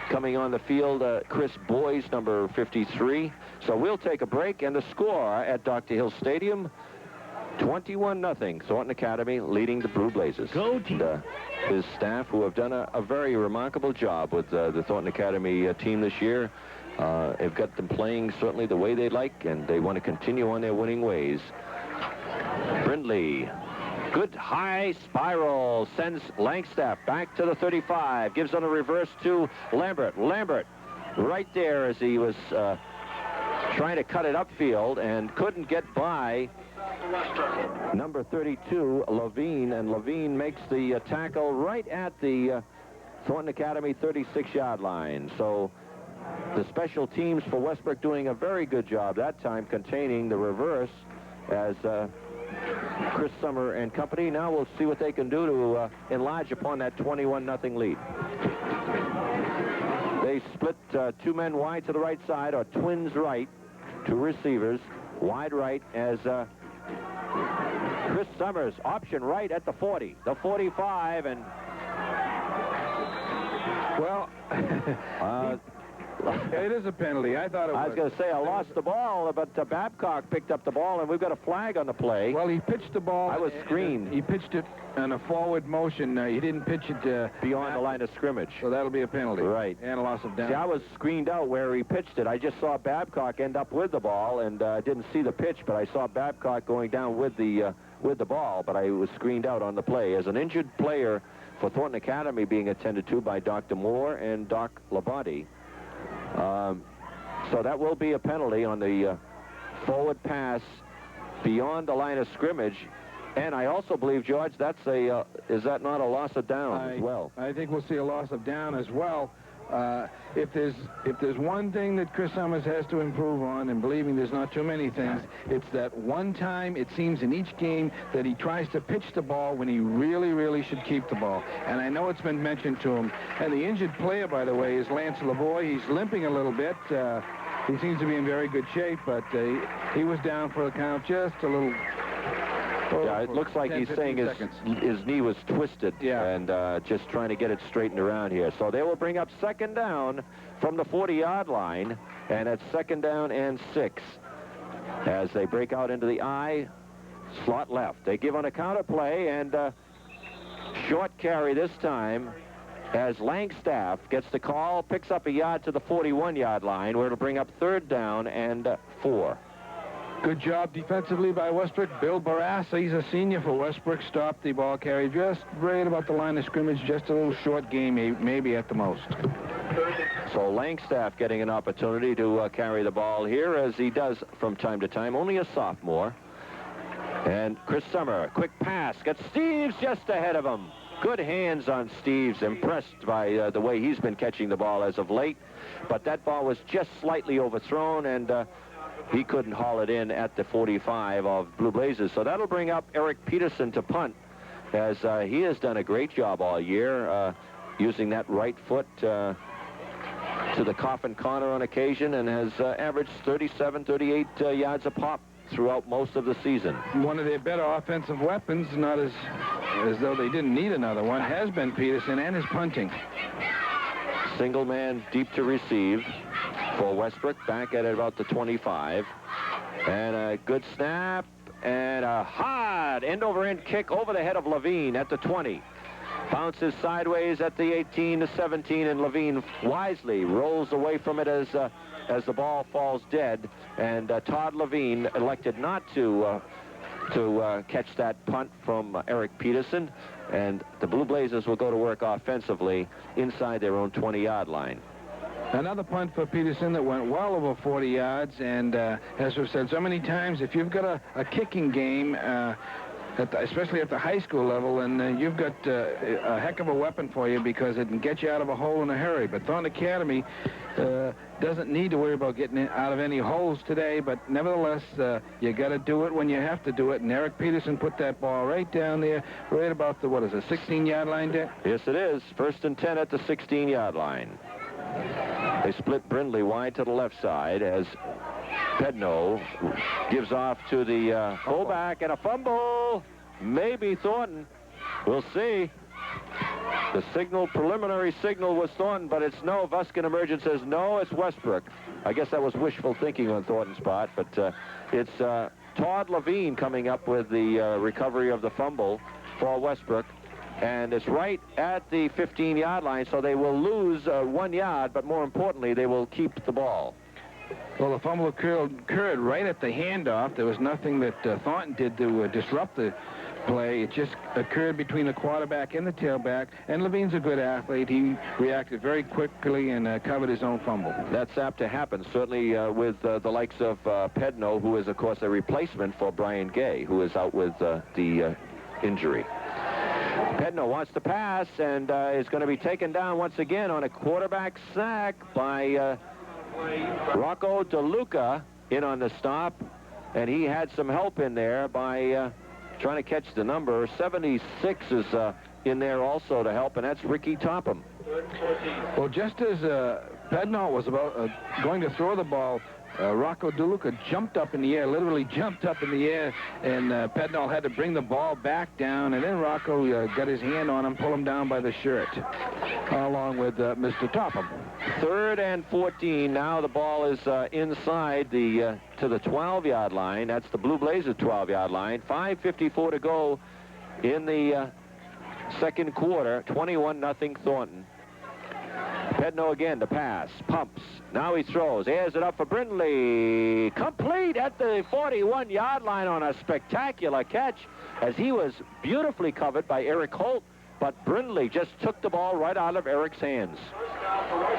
coming on the field, Chris Boyes, number 53. So we'll take a break, and the score at Dr. Hill Stadium, 21-0. Thornton Academy leading the Blue Blazes. Go team. And, his staff, who have done a very remarkable job with the Thornton Academy team this year, have got them playing certainly the way they like, and they want to continue on their winning ways. Brindley Good high spiral. Sends Langstaff back to the 35. Gives on a reverse to Lambert. Lambert right there as he was trying to cut it upfield and couldn't get by number 32, Levine. And Levine makes the tackle right at the Thornton Academy 36-yard line. So the special teams for Westbrook doing a very good job that time containing the reverse as Chris Summer and company. Now we'll see what they can do to enlarge upon that 21-0 lead. They split two men wide to the right side, or twins right, two receivers wide right as Chris Summers option right at the 40, the 45, and well, it is a penalty. I thought it was. I was going to say I lost the ball, but Babcock picked up the ball, and we've got a flag on the play. Well, he pitched the ball. I was screened. He pitched it in a forward motion. He didn't pitch it beyond the line of scrimmage. So that'll be a penalty. Right. And a loss of down. See, I was screened out where he pitched it. I just saw Babcock end up with the ball, and didn't see the pitch, but I saw Babcock going down with the ball, but I was screened out on the play. As an injured player for Thornton Academy being attended to by Dr. Moore and Doc Labonte. So that will be a penalty on the forward pass beyond the line of scrimmage. And I also believe, George, that's is that not a loss of down as well? I think we'll see a loss of down as well. If there's one thing that Chris Summers has to improve on, and believing there's not too many things, it's that one time, it seems in each game, that he tries to pitch the ball when he really should keep the ball. And I know it's been mentioned to him. And the injured player, by the way, is Lance Lavoie. He's limping a little bit. He seems to be in very good shape, but he was down for a count just a little. Yeah, it looks like 10, he's saying his knee was twisted, and just trying to get it straightened around here. So they will bring up second down from the 40-yard line, and it's second down and 6 as they break out into the I slot left. They give on a counter play, and short carry this time as Langstaff gets the call, picks up a yard to the 41-yard line, where it'll bring up third down and 4. Good job defensively by Westbrook. Bill Barassa, he's a senior for Westbrook, stopped the ball carrier just right about the line of scrimmage, just a little short game, maybe at the most. So Langstaff getting an opportunity to carry the ball here, as he does from time to time, only a sophomore. And Chris Summer, quick pass, got Steves just ahead of him. Good hands on Steves, impressed by the way he's been catching the ball as of late. But that ball was just slightly overthrown, and he couldn't haul it in at the 45 of Blue Blazes. So that'll bring up Eric Peterson to punt, as he has done a great job all year, using that right foot to the coffin corner on occasion, and has averaged 37, 38 yards a pop throughout most of the season. One of their better offensive weapons, not as though they didn't need another one, has been Peterson and his punting. Single man deep to receive for Westbrook, back at about the 25. And a good snap, and a hard end-over-end kick over the head of Levine at the 20. Bounces sideways at the 18 to 17, and Levine wisely rolls away from it as the ball falls dead. And Todd Levine elected not to catch that punt from Eric Peterson, and the Blue Blazers will go to work offensively inside their own 20-yard line. Another punt for Peterson that went well over 40 yards, and as we've said so many times, if you've got a kicking game, especially at the high school level, and you've got a heck of a weapon for you, because it can get you out of a hole in a hurry. But Thornton Academy doesn't need to worry about getting out of any holes today, but nevertheless, you got to do it when you have to do it. And Eric Peterson put that ball right down there, right about the, 16-yard line, Dick? Yes, it is. 1st and 10 at the 16-yard line. They split Brindley wide to the left side as Pedno gives off to the fullback, and a fumble. Maybe Thornton. We'll see. The preliminary signal was Thornton, but it's no. Vuskin Emergent says no, it's Westbrook. I guess that was wishful thinking on Thornton's part, but it's Todd Levine coming up with the recovery of the fumble for Westbrook. And it's right at the 15-yard line, so they will lose 1 yard, but more importantly, they will keep the ball. Well, the fumble occurred right at the handoff. There was nothing that Thornton did to disrupt the play. It just occurred between the quarterback and the tailback, and Levine's a good athlete. He reacted very quickly and covered his own fumble. That's apt to happen, certainly with the likes of Pedno, who is, of course, a replacement for Brian Gay, who is out with the injury. Pedno wants to pass and is going to be taken down once again on a quarterback sack by Rocco DeLuca in on the stop, and he had some help in there by trying to catch the number. 76 is in there also to help, and that's Ricky Topham. Well, just as Pedno was about going to throw the ball, Rocco DeLuca jumped up in the air, literally jumped up in the air, and Pedno had to bring the ball back down, and then Rocco got his hand on him, pull him down by the shirt, along with Mr. Topham. 3rd and 14. Now the ball is inside the to the 12-yard line. That's the Blue Blazes 12-yard line. 5:54 to go in the second quarter. 21-0 Thornton. Pedno again to pass, pumps. Now he throws, airs it up for Brindley. Complete at the 41-yard line on a spectacular catch, as he was beautifully covered by Eric Holt, but Brindley just took the ball right out of Eric's hands.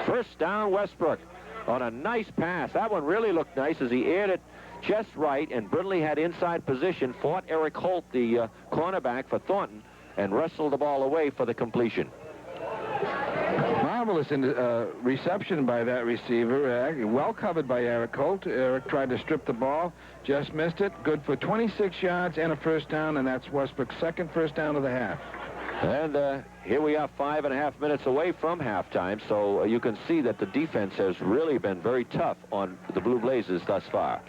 First down, Westbrook on a nice pass. That one really looked nice as he aired it just right, and Brindley had inside position, fought Eric Holt, the cornerback for Thornton, and wrestled the ball away for the completion. Marvelous reception by that receiver. Well covered by Eric Holt. Eric tried to strip the ball, just missed it. Good for 26 yards and a first down, and that's Westbrook's second first down of the half. And here we are 5.5 minutes away from halftime, so you can see that the defense has really been very tough on the Blue Blazes thus far.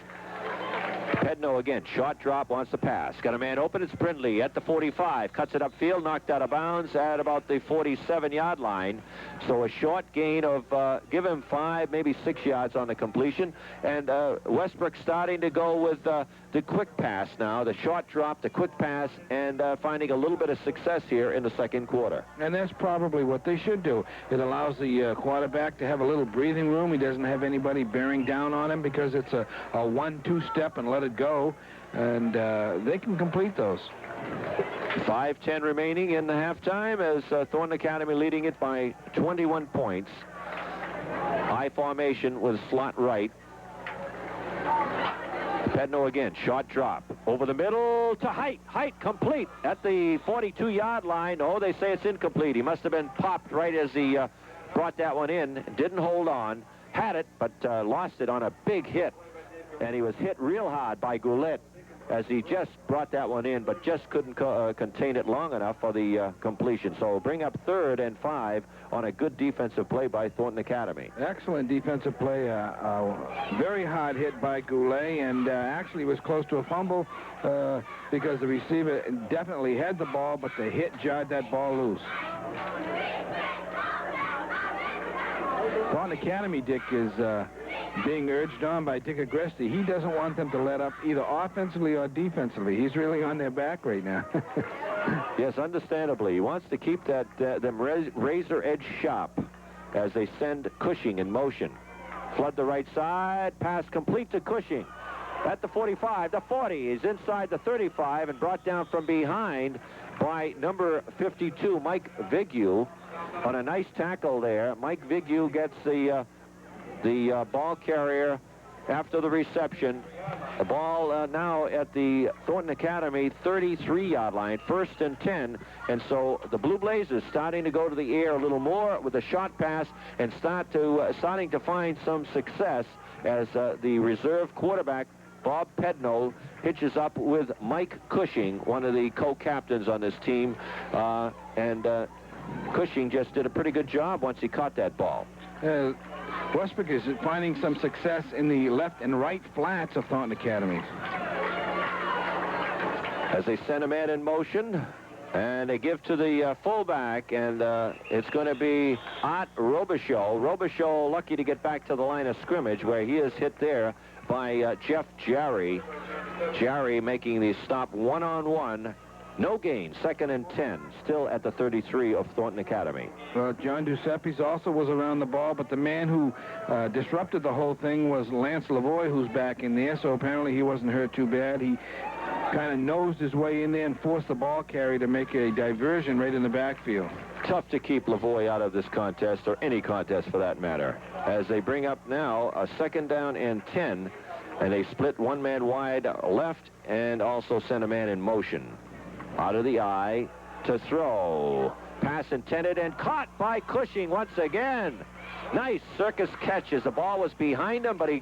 Pedno again, short drop, wants to pass. Got a man open, it's Brindley at the 45. Cuts it upfield, knocked out of bounds at about the 47-yard line. So a short gain of, give him 5, maybe 6 yards on the completion. And Westbrook starting to go with the quick pass now, the short drop, the quick pass, and finding a little bit of success here in the second quarter. And that's probably what they should do. It allows the quarterback to have a little breathing room. He doesn't have anybody bearing down on him because it's a 1-2 step and let it go, and they can complete those. 5:10 remaining in the halftime as Thornton Academy leading it by 21 points. High formation with slot right. Pedno again, short drop. Over the middle to Height. Height complete at the 42-yard line. Oh, they say it's incomplete. He must have been popped right as he brought that one in. Didn't hold on. Had it, but lost it on a big hit. And he was hit real hard by Goulet as he just brought that one in, but just couldn't contain it long enough for the completion. So bring up 3rd and 5 on a good defensive play by Thornton Academy. Excellent defensive play. Very hard hit by Goulet, and actually was close to a fumble because the receiver definitely had the ball, but the hit jarred that ball loose. Thornton Academy, Dick, is being urged on by Dick Agresti. He doesn't want them to let up either offensively or defensively. He's really on their back right now. Yes, understandably. He wants to keep them razor edge sharp as they send Cushing in motion. Flood the right side. Pass complete to Cushing. At the 45, the 40. He's inside the 35 and brought down from behind by number 52, Mike Vigue, on a nice tackle there. Mike Vigue gets the ball carrier after the reception. The ball now at the Thornton Academy 33-yard line, 1st and 10. And so the Blue Blazes starting to go to the air a little more with a short pass and starting to find some success as the reserve quarterback Bob Pedno hitches up with Mike Cushing, one of the co-captains on this team. Cushing just did a pretty good job once he caught that ball. Westbrook is finding some success in the left and right flats of Thornton Academy. As they send a man in motion, and they give to the fullback, and it's going to be Art Robichaud. Robichaud lucky to get back to the line of scrimmage, where he is hit there by Jeff Jarry. Jarry making the stop one-on-one. No gain, 2nd and 10, still at the 33 of Thornton Academy. Well, John Duceppes also was around the ball, but the man who disrupted the whole thing was Lance Lavoie, who's back in there, so apparently he wasn't hurt too bad. He kind of nosed his way in there and forced the ball carrier to make a diversion right in the backfield. Tough to keep Lavoie out of this contest, or any contest for that matter, as they bring up now a 2nd down and 10, and they split one man wide left and also send a man in motion. Out of the eye to throw. Pass intended and caught by Cushing once again. Nice circus catch as the ball was behind him, but he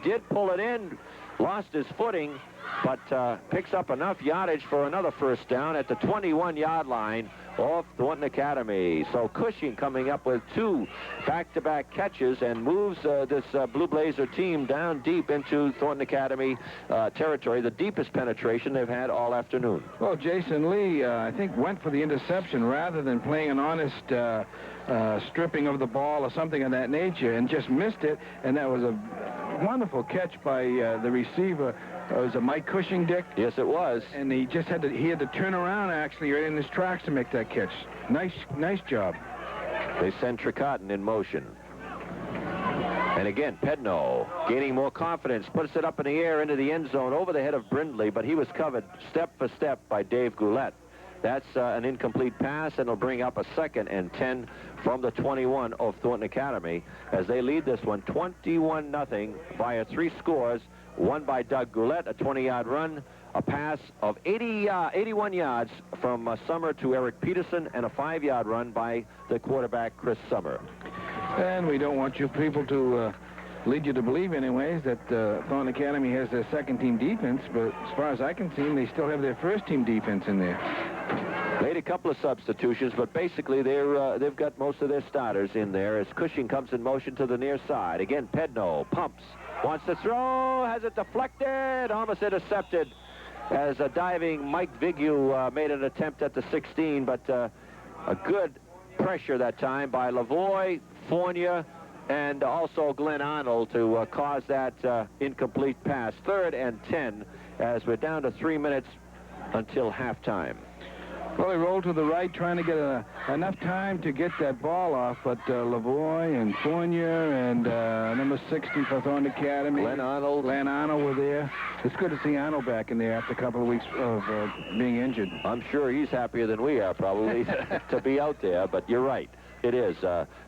did pull it in, lost his footing, but picks up enough yardage for another 1st down at the 21-yard line off Thornton Academy. So Cushing coming up with 2 back-to-back catches and moves this Blue Blazer team down deep into Thornton Academy territory, the deepest penetration they've had all afternoon. Well, Jason Lee, I think, went for the interception rather than playing an honest stripping of the ball or something of that nature, and just missed it, and that was a wonderful catch by the receiver. It was a Mike Cushing, Dick. Yes, it was. And he just had to turn around, actually, right in his tracks to make that catch. Nice job. They send Tricotten in motion. And again, Pedno gaining more confidence, puts it up in the air into the end zone over the head of Brindley, but he was covered step for step by Dave Goulet. That's an incomplete pass, and it'll bring up a 2nd and 10 from the 21 of Thornton Academy as they lead this one 21-0 via 3 scores. One by Doug Goulet, a 20-yard run, a pass of 81 yards from Summer to Eric Peterson, and a 5-yard run by the quarterback, Chris Summer. And we don't want you people to lead you to believe, anyways, that Thornton Academy has their 2nd-team defense, but as far as I can see, they still have their 1st-team defense in there. Made a couple of substitutions, but basically they've got most of their starters in there as Cushing comes in motion to the near side. Again, Pedno pumps, wants to throw, has it deflected, almost intercepted as a diving Mike Vigu made an attempt at the 16, but a good pressure that time by Lavoie, Fournier, and also Glenn Arnold to cause that incomplete pass. 3rd and 10 as we're down to 3 minutes until halftime. Well, he rolled to the right, trying to get enough time to get that ball off, but Lavoie and Fournier and number 60 for Thornton Academy, Glenn Arnold were there. It's good to see Arnold back in there after a couple of weeks of being injured. I'm sure he's happier than we are, probably, to be out there, but you're right. It is.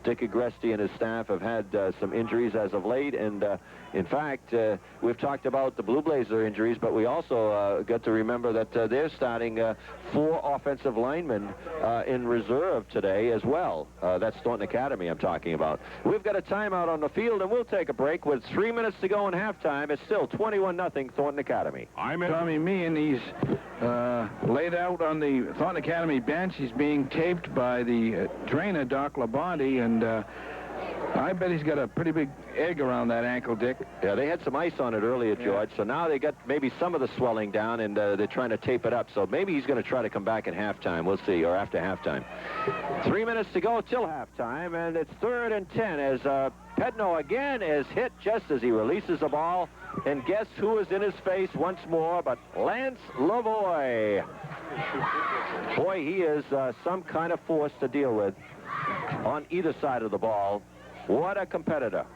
Dick Agresti and his staff have had some injuries as of late, and in fact, we've talked about the Blue Blazer injuries, but we also got to remember that they're starting 4 offensive linemen in reserve today as well. That's Thornton Academy I'm talking about. We've got a timeout on the field, and we'll take a break with 3 minutes to go in halftime. It's still 21-0 Thornton Academy. I'm Tommy Meehan. He's laid out on the Thornton Academy bench. He's being taped by the trainer, Doc Labonte, and I bet he's got a pretty big egg around that ankle, Dick. Yeah, they had some ice on it earlier, George, so now they got maybe some of the swelling down, and they're trying to tape it up, so maybe he's going to try to come back at halftime. We'll see, or after halftime. 3 minutes to go till halftime, and it's 3rd and 10 as Pedno again is hit just as he releases the ball, and guess who is in his face once more but Lance Lavoie. Boy, he is some kind of force to deal with on either side of the ball. What a competitor.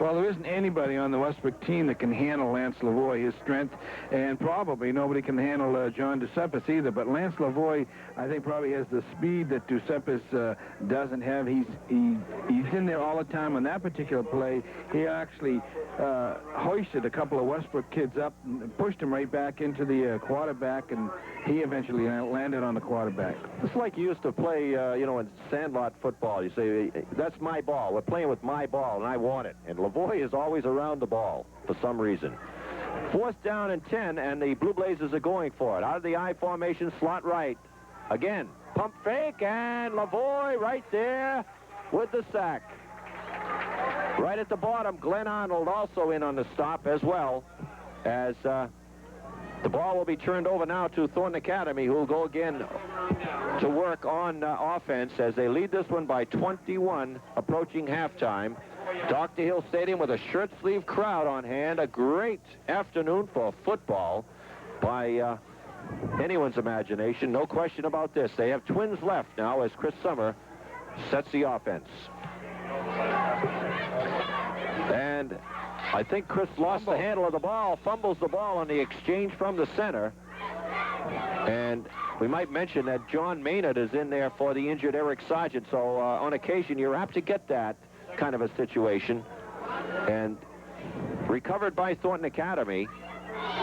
Well, there isn't anybody on the Westbrook team that can handle Lance Lavoie, his strength, and probably nobody can handle John Duceppis either. But Lance Lavoie, I think, probably has the speed that Duceppis doesn't have. He's in there all the time on that particular play. He actually hoisted a couple of Westbrook kids up and pushed them right back into the quarterback, and he eventually landed on the quarterback. It's like you used to play, in sandlot football. You say, that's my ball. We're playing with my ball, and I want it. And Lavoie is always around the ball for some reason. 4th down and 10, and the Blue Blazers are going for it. Out of the I formation, slot right. Again, pump fake, and Lavoie right there with the sack. Right at the bottom, Glenn Arnold also in on the stop as well, as the ball will be turned over now to Thornton Academy, who will go again to work on offense as they lead this one by 21, approaching halftime. Dr. Hill Stadium with a shirt-sleeve crowd on hand. A great afternoon for football by anyone's imagination. No question about this. They have twins left now as Chris Summer sets the offense. And I think Chris lost the handle of the ball, fumbles the ball on the exchange from the center. And we might mention that John Maynard is in there for the injured Eric Sargent. So on occasion, you're apt to get that kind of a situation. And recovered by Thornton Academy,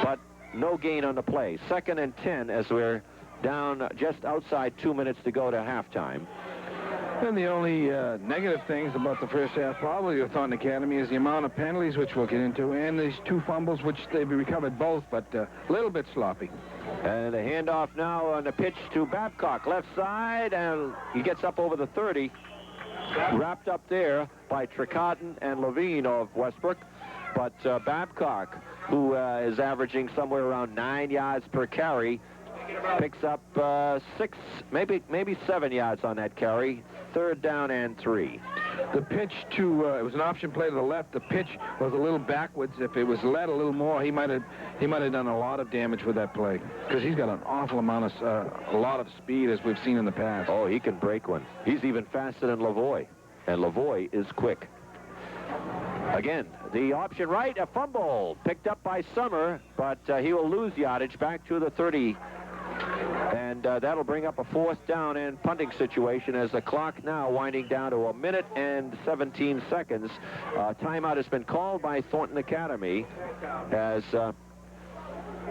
but no gain on the play. 2nd and 10 as we're down just outside 2 minutes to go to halftime. And the only negative things about the first half probably with Thornton Academy is the amount of penalties, which we'll get into, and these 2 fumbles, which they've recovered both, but a little bit sloppy. And the handoff now on the pitch to Babcock, left side, and he gets up over the 30. Wrapped up there by Tricotten and Levine of Westbrook. But Babcock, who is averaging somewhere around 9 yards per carry, picks up 6, maybe 7 yards on that carry. 3rd down and 3. The pitch to it was an option play to the left. The pitch was a little backwards. If it was led a little more, he might have done a lot of damage with that play, because he's got an awful amount of a lot of speed, as we've seen in the past. Oh, he can break one. He's even faster than Lavoie, and Lavoie is quick. Again, the option right, a fumble picked up by Summer, but he will lose yardage back to the 30. And that'll bring up a 4th down and punting situation as the clock now winding down to 1 minute and 17 seconds. Timeout has been called by Thornton Academy as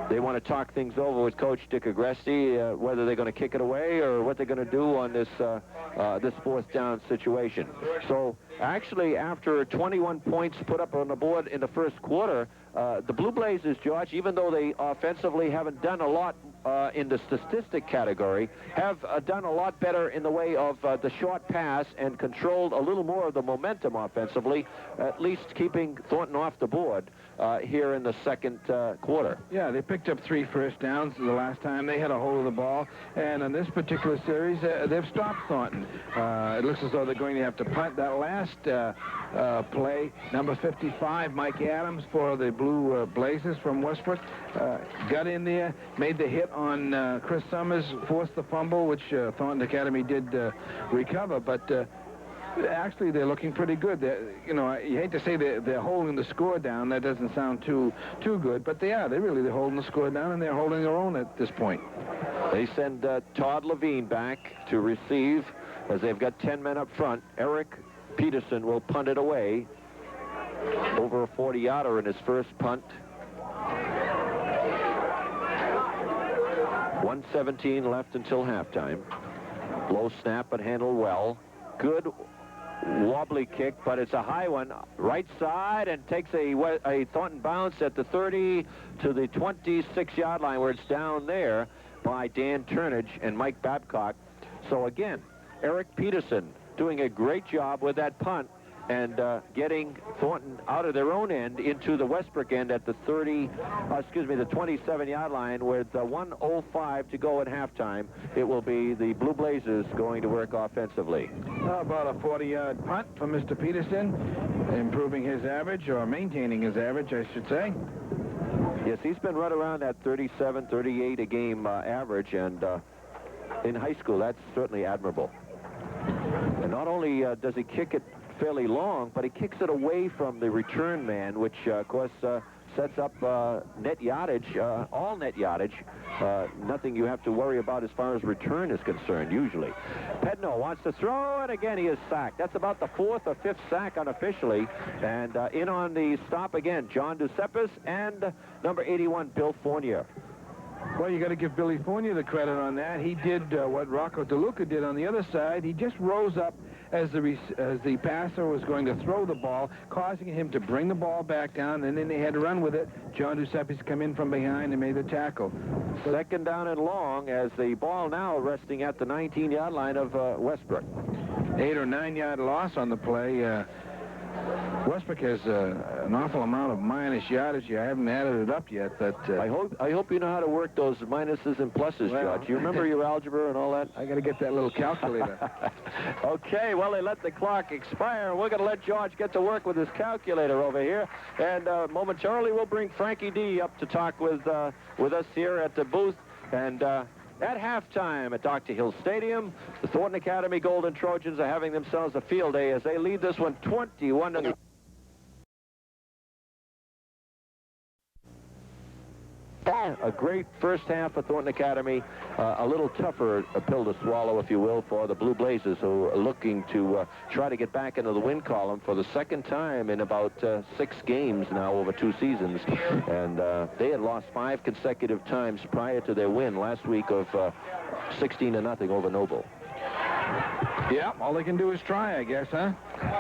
they want to talk things over with Coach Dick Agresti, whether they're going to kick it away or what they're going to do on this 4th down situation. So actually, after 21 points put up on the board in the first quarter, the Blue Blazes, George, even though they offensively haven't done a lot in the statistic category, have done a lot better in the way of the short pass and controlled a little more of the momentum offensively, at least keeping Thornton off the board here in the second quarter. Yeah, they picked up 3 first downs the last time they had a hold of the ball, and in this particular series, they've stopped Thornton. It looks as though they're going to have to punt. That last play, number 55, Mike Adams for the Blue Blazes from Westbrook, got in there, made the hit on Chris Summers, forced the fumble, which Thornton Academy did recover, but actually they're looking pretty good. You know, you hate to say they're holding the score down. That doesn't sound too good, but they're holding the score down, and they're holding their own at this point. They send Todd Levine back to receive as they've got 10 men up front. Eric Peterson will punt it away. Over a 40-yarder in his first punt. 1:17 left until halftime. Low snap, but handled well. Good wobbly kick, but it's a high one. Right side, and takes a Thornton bounce at the 30 to the 26-yard line, where it's down there by Dan Turnage and Mike Babcock. So again, Eric Peterson doing a great job with that punt and getting Thornton out of their own end into the Westbrook end at the the 27-yard line with 1:05 to go at halftime. It will be the Blue Blazes going to work offensively. About a 40-yard punt from Mr. Peterson, improving his average, or maintaining his average, I should say. Yes, he's been right around that 37, 38 a game average, and in high school, that's certainly admirable. And not only does he kick it fairly long, but he kicks it away from the return man, which, of course, sets up net yardage, all net yardage. Nothing you have to worry about as far as return is concerned, usually. Pedno wants to throw, and again, he is sacked. That's about the 4th or 5th sack unofficially. And in on the stop again, John Ducepis and number 81, Bill Fournier. Well, you got to give Billy Fournier the credit on that. He did what Rocco DeLuca did on the other side. He just rose up as the passer was going to throw the ball, causing him to bring the ball back down, and then they had to run with it. John Ducepis come in from behind and made the tackle. 2nd down and long as the ball now resting at the 19-yard line of Westbrook. 8 or 9 yard loss on the play. Westbrook has an awful amount of minus yardage. I haven't added it up yet, but I hope you know how to work those minuses and pluses, well, George. You remember your algebra and all that? I got to get that little calculator. Okay, well, they let the clock expire. We're going to let George get to work with his calculator over here, and momentarily we'll bring Frankie D up to talk with us here at the booth. And at halftime at Dr. Hill Stadium, the Thornton Academy Golden Trojans are having themselves a field day as they lead this one 21-0. a great first half for Thornton Academy. A little tougher pill to swallow, if you will, for the Blue Blazes, who are looking to try to get back into the win column for the second time in about 6 games now over 2 seasons. And they had lost 5 consecutive times prior to their win last week of 16-0 over Noble. Yeah, all they can do is try, I guess, huh?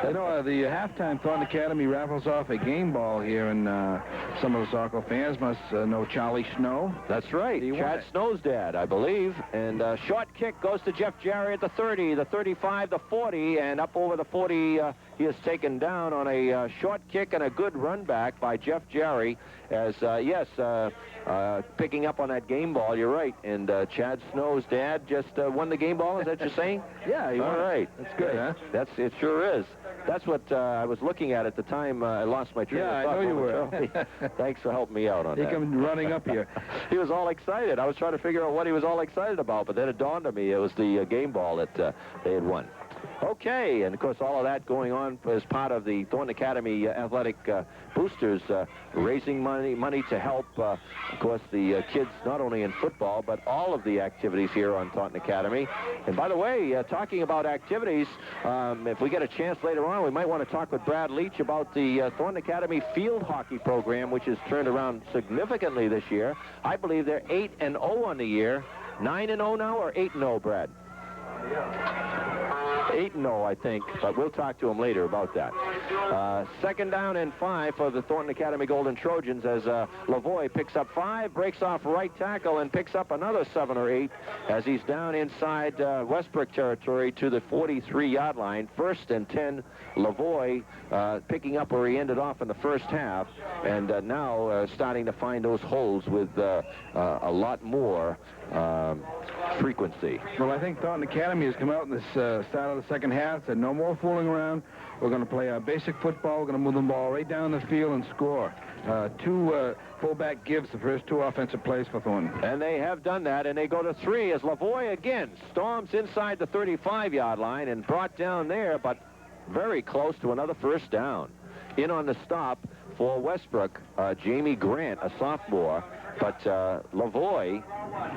You know, the halftime Thornton Academy raffles off a game ball here, and some of the soccer fans must know Charlie Snow. That's right. Chad Snow's dad, I believe. And short kick goes to Jeff Jarry at the 30, the 35, the 40, and up over the 40, he is taken down on a short kick and a good run back by Jeff Jarry. As, picking up on that game ball, you're right. And Chad Snow's dad just won the game ball, is that what you're saying? Yeah, he won. All right. That's good, huh? It sure is. That's what I was looking at the time I lost my train of thought. Yeah, I know you were. Thanks for helping me out on that. He comes running up here. He was all excited. I was trying to figure out what he was all excited about, but then it dawned on me it was the game ball that they had won. Okay, and of course all of that going on as part of the Thornton Academy Athletic Boosters, raising money to help, of course, the kids not only in football, but all of the activities here on Thornton Academy. And by the way, talking about activities, if we get a chance later on, we might want to talk with Brad Leach about the Thornton Academy field hockey program, which has turned around significantly this year. I believe they're 8-0 on the year. 9-0 now, or 8-0, Brad? 8-0, I think, but we'll talk to him later about that. 2nd down and 5 for the Thornton Academy Golden Trojans as Lavoie picks up 5, breaks off right tackle, and picks up another 7 or 8 as he's down inside Westbrook territory to the 43-yard line. 1st and 10, Lavoie picking up where he ended off in the first half, and now starting to find those holes with a lot more frequency. Well, I think Thornton Academy has come out in this start of the second half, said no more fooling around. We're going to play our basic football. We're going to move the ball right down the field and score. 2 fullback gives the first 2 offensive plays for Thornton. And they have done that, and they go to 3 as Lavoie again storms inside the 35-yard line and brought down there, but very close to another first down. In on the stop for Westbrook, Jamie Grant, a sophomore, but Lavoie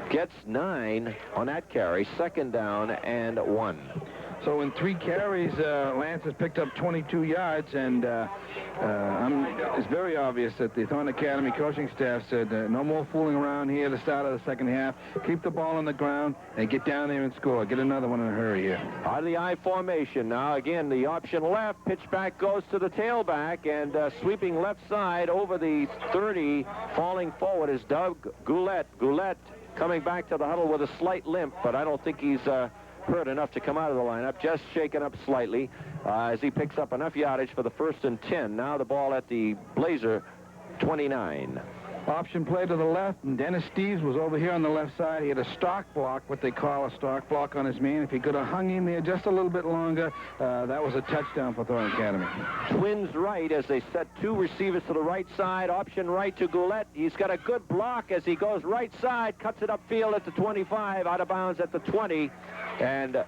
gets 9 on that carry, 2nd down and 1. So in 3 carries, Lance has picked up 22 yards, and it's very obvious that the Thornton Academy coaching staff said no more fooling around here at the start of the second half. Keep the ball on the ground and get down there and score. Get another one in a hurry here. Out of the I formation now. Again, the option left. Pitch back goes to the tailback, and sweeping left side over the 30, falling forward is Doug Goulet. Goulet coming back to the huddle with a slight limp, but I don't think he's hurt enough to come out of the lineup, just shaken up slightly as he picks up enough yardage for the 1st and 10. Now the ball at the Blazer 29. Option play to the left, and Dennis Steves was over here on the left side. He had a stock block, what they call a stock block on his man. If he could have hung in there just a little bit longer, that was a touchdown for Thornton Academy. Twins right as they set 2 receivers to the right side. Option right to Goulet. He's got a good block as he goes right side, cuts it upfield at the 25, out of bounds at the 20, and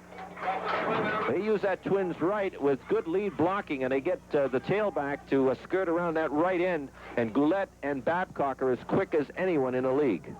they use that twins right with good lead blocking, and they get the tailback to skirt around that right end, and Goulet and Babcock are as quick as anyone in the league.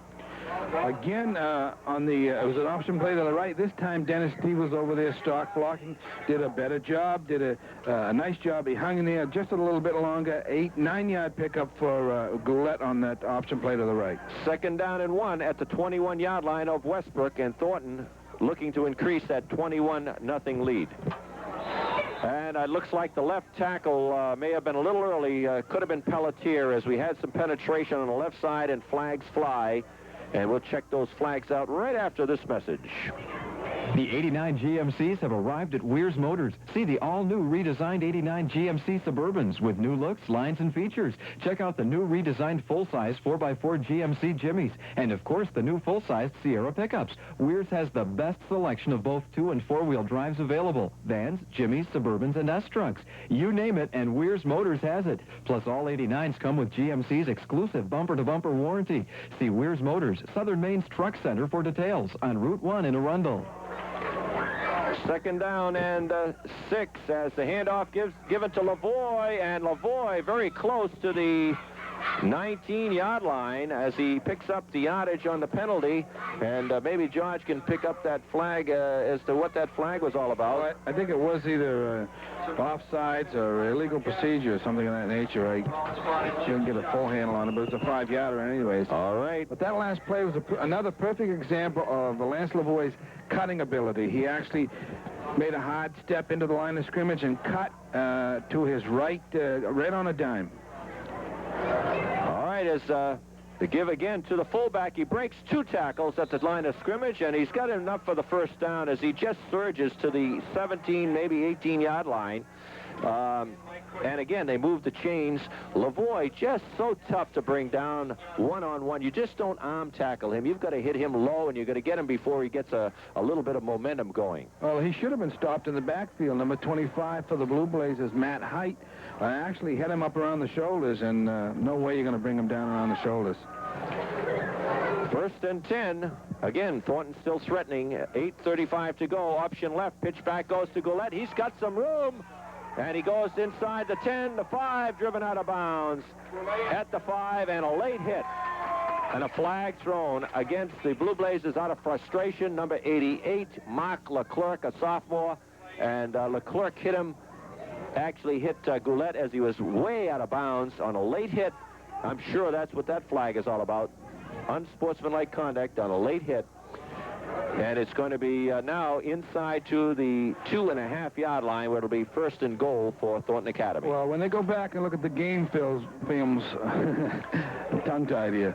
Again, it was an option play to the right. This time, Dennis Steve was over there stock blocking, did a better job, did a nice job. He hung in there just a little bit longer. 9-yard pickup for Goulet on that option play to the right. 2nd down and 1 at the 21-yard line of Westbrook, and Thornton looking to increase that 21-0 lead. And it looks like the left tackle may have been a little early. Could have been Pelletier, as we had some penetration on the left side and flags fly. And we'll check those flags out right after this message. The 89 GMCs have arrived at Weir's Motors. See the all-new redesigned 89 GMC Suburbans with new looks, lines, and features. Check out the new redesigned full-size 4x4 GMC Jimmys. And, of course, the new full-size Sierra pickups. Weir's has the best selection of both 2- and 4-wheel drives available. Vans, Jimmys, Suburbans, and S-Trucks. You name it, and Weir's Motors has it. Plus, all 89s come with GMC's exclusive bumper-to-bumper warranty. See Weir's Motors, Southern Maine's Truck Center for details on Route 1 in Arundel. 2nd down and 6 as the handoff given to Lavoie, and Lavoie very close to the 19-yard line as he picks up the yardage on the penalty. And maybe George can pick up that flag as to what that flag was all about. Well, I think it was either offsides or illegal procedure or something of that nature. I didn't get a full handle on it, but it's a 5-yarder anyways. All right. But that last play was another perfect example of Lance Lavoie's cutting ability. He actually made a hard step into the line of scrimmage and cut to his right, right on a dime. All right, as the give again to the fullback. He breaks 2 tackles at the line of scrimmage, and he's got enough for the first down as he just surges to the 17, maybe 18-yard line. And again, they move the chains. Lavoie just so tough to bring down one-on-one. You just don't arm tackle him. You've got to hit him low, and you've got to get him before he gets a little bit of momentum going. Well, he should have been stopped in the backfield. Number 25 for the Blue Blazes, Matt Height, actually hit him up around the shoulders, and no way you're going to bring him down around the shoulders. 1st and 10. Again, Thornton still threatening. 8:35 to go. Option left. Pitch back goes to Goulet. He's got some room. And he goes inside the 10, the 5, driven out of bounds at the 5, and a late hit. And a flag thrown against the Blue Blazes out of frustration. Number 88, Mark Leclerc, a sophomore. And Leclerc hit him, actually hit Goulet as he was way out of bounds on a late hit. I'm sure that's what that flag is all about. Unsportsmanlike conduct on a late hit. And it's going to be now inside to the 2.5-yard line, where it'll be 1st and goal for Thornton Academy. Well, when they go back and look at the game films, tongue-tied here,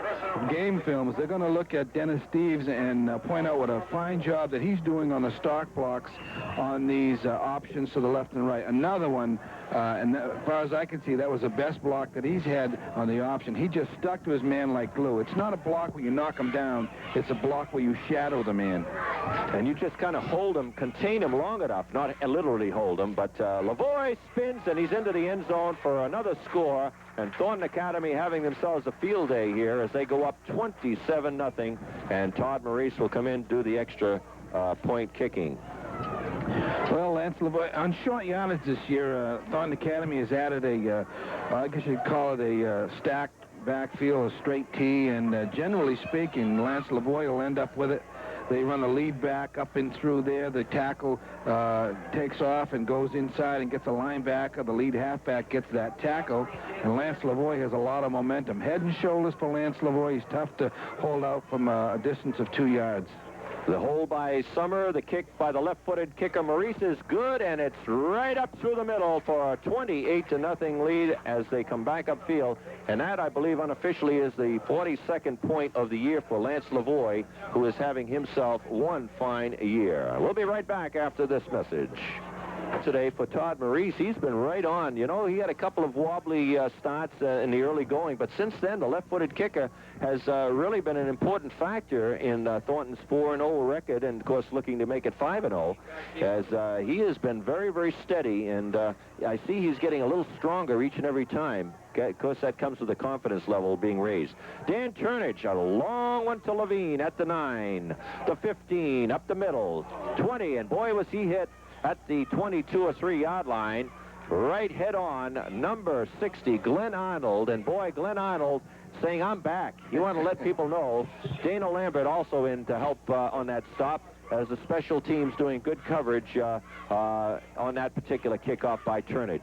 game films, they're going to look at Dennis Steves and point out what a fine job that he's doing on the stock blocks on these options to the left and right. Another one, and as far as I can see, that was the best block that he's had on the option. He just stuck to his man like glue. It's not a block where you knock him down. It's a block where you shadow the man. And you just kind of hold him, contain him long enough, not literally hold him, but Lavoie spins, and he's into the end zone for another score. And Thornton Academy having themselves a field day here as they go up 27-0, and Todd Maurice will come in, do the extra point kicking. Well, Lance Lavoie, on short yardage this year, Thornton Academy has added I guess you'd call it a stacked backfield, a straight T, and generally speaking, Lance Lavoie will end up with it. They run a lead back up and through there. The tackle takes off and goes inside and gets a linebacker. The lead halfback gets that tackle, and Lance Lavoie has a lot of momentum. Head and shoulders for Lance Lavoie. He's tough to hold out from a distance of 2 yards. The hole by Summer, the kick by the left-footed kicker Maurice is good, and it's right up through the middle for a 28-0 lead as they come back upfield. And that, I believe, unofficially is the 42nd point of the year for Lance Lavoie, who is having himself one fine year. We'll be right back after this message. Today for Todd Maurice, he's been right on. You know, he had a couple of wobbly starts in the early going, but since then, the left-footed kicker has really been an important factor in Thornton's 4-0 record, and, of course, looking to make it 5-0, as he has been very, very steady, and I see he's getting a little stronger each and every time. Of course, that comes with the confidence level being raised. Dan Turnage, a long one to Levine at the 9, the 15, up the middle, 20, and boy, was he hit at the 22 or 3-yard line, right head on, number 60, Glenn Arnold. And boy, Glenn Arnold saying, I'm back. You want to let people know. Dana Lambert also in to help on that stop, as the special teams doing good coverage on that particular kickoff by Turnage.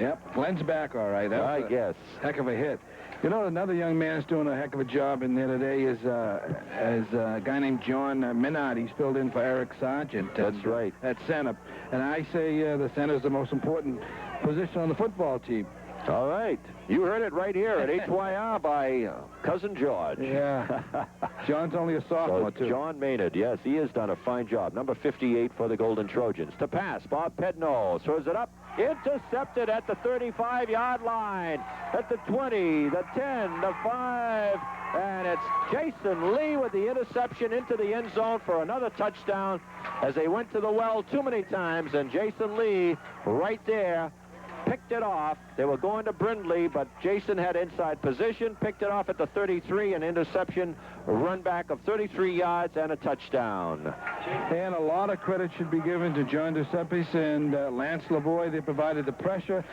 Yep, Glenn's back all right. I guess. Heck of a hit. You know, another young man is doing a heck of a job in there today is a guy named John Minard. He's filled in for Eric Sargent. That's right. At center. And I say the center is the most important position on the football team. All right. You heard it right here at HYR by Cousin George. Yeah. John's only a sophomore, too. John Maynard, yes, he has done a fine job. Number 58 for the Golden Trojans. To pass, Bob Pedno throws it up. Intercepted at the 35-yard line, at the 20, the 10, the 5, and it's Jason Lee with the interception into the end zone for another touchdown as they went to the well too many times, and Jason Lee right there picked it off. They were going to Brindley, but Jason had inside position, picked it off at the 33, an interception, a run back of 33 yards, and a touchdown. And a lot of credit should be given to John Giuseppes and Lance Lavoie. They provided the pressure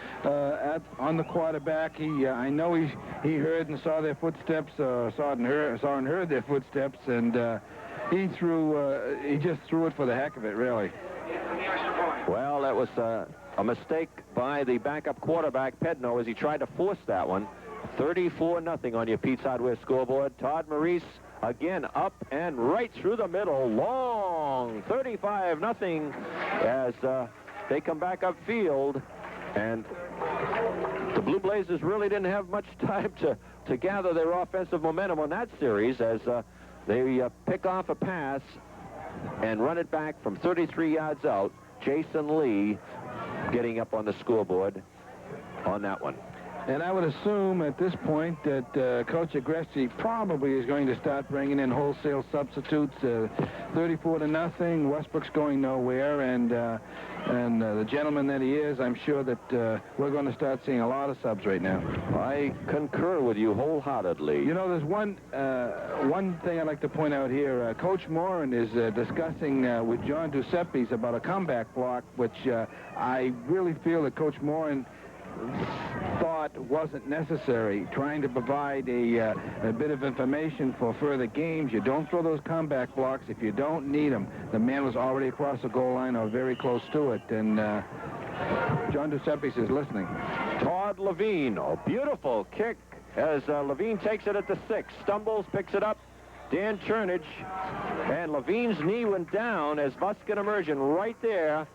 on the quarterback. I know he heard and saw their footsteps, saw and heard their footsteps, and he just threw it for the heck of it, really. Well, that was a mistake by the backup quarterback, Pedno, as he tried to force that one. 34-0 on your Pete's Hardware scoreboard. Todd Maurice again up and right through the middle. Long 35-0 as they come back upfield. And the Blue Blazers really didn't have much time to gather their offensive momentum on that series as they pick off a pass and run it back from 33 yards out. Jason Lee getting up on the scoreboard on that one. And I would assume at this point that Coach Agresti probably is going to start bringing in wholesale substitutes. 34-0. Westbrook's going nowhere, and the gentleman that he is, I'm sure that we're going to start seeing a lot of subs right now. I concur with you wholeheartedly. You know, there's one thing I'd like to point out here. Coach Morin is discussing with John Giuseppes about a comeback block, which I really feel that Coach Morin thought wasn't necessary, trying to provide a bit of information for further games. You don't throw those comeback blocks if you don't need them. The man was already across the goal line or very close to it, and John Giuseppes is listening. Todd Levine, a beautiful kick as Levine takes it at the 6, stumbles, picks it up. Dan Chernich, and Levine's knee went down as Buskin immersion right there.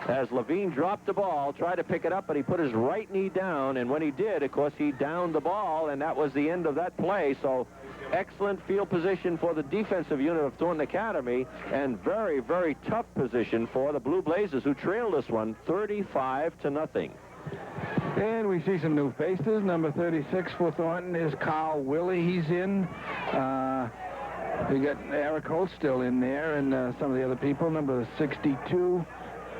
As Levine dropped the ball, tried to pick it up, but he put his right knee down, and when he did, of course, he downed the ball, and that was the end of that play. So excellent field position for the defensive unit of Thornton Academy, and very, very tough position for the Blue Blazers, who trailed this one 35-0. And we see some new faces. Number 36 for Thornton is Carl Willie. He's in. We got Eric Holt still in there, and some of the other people. Number 62.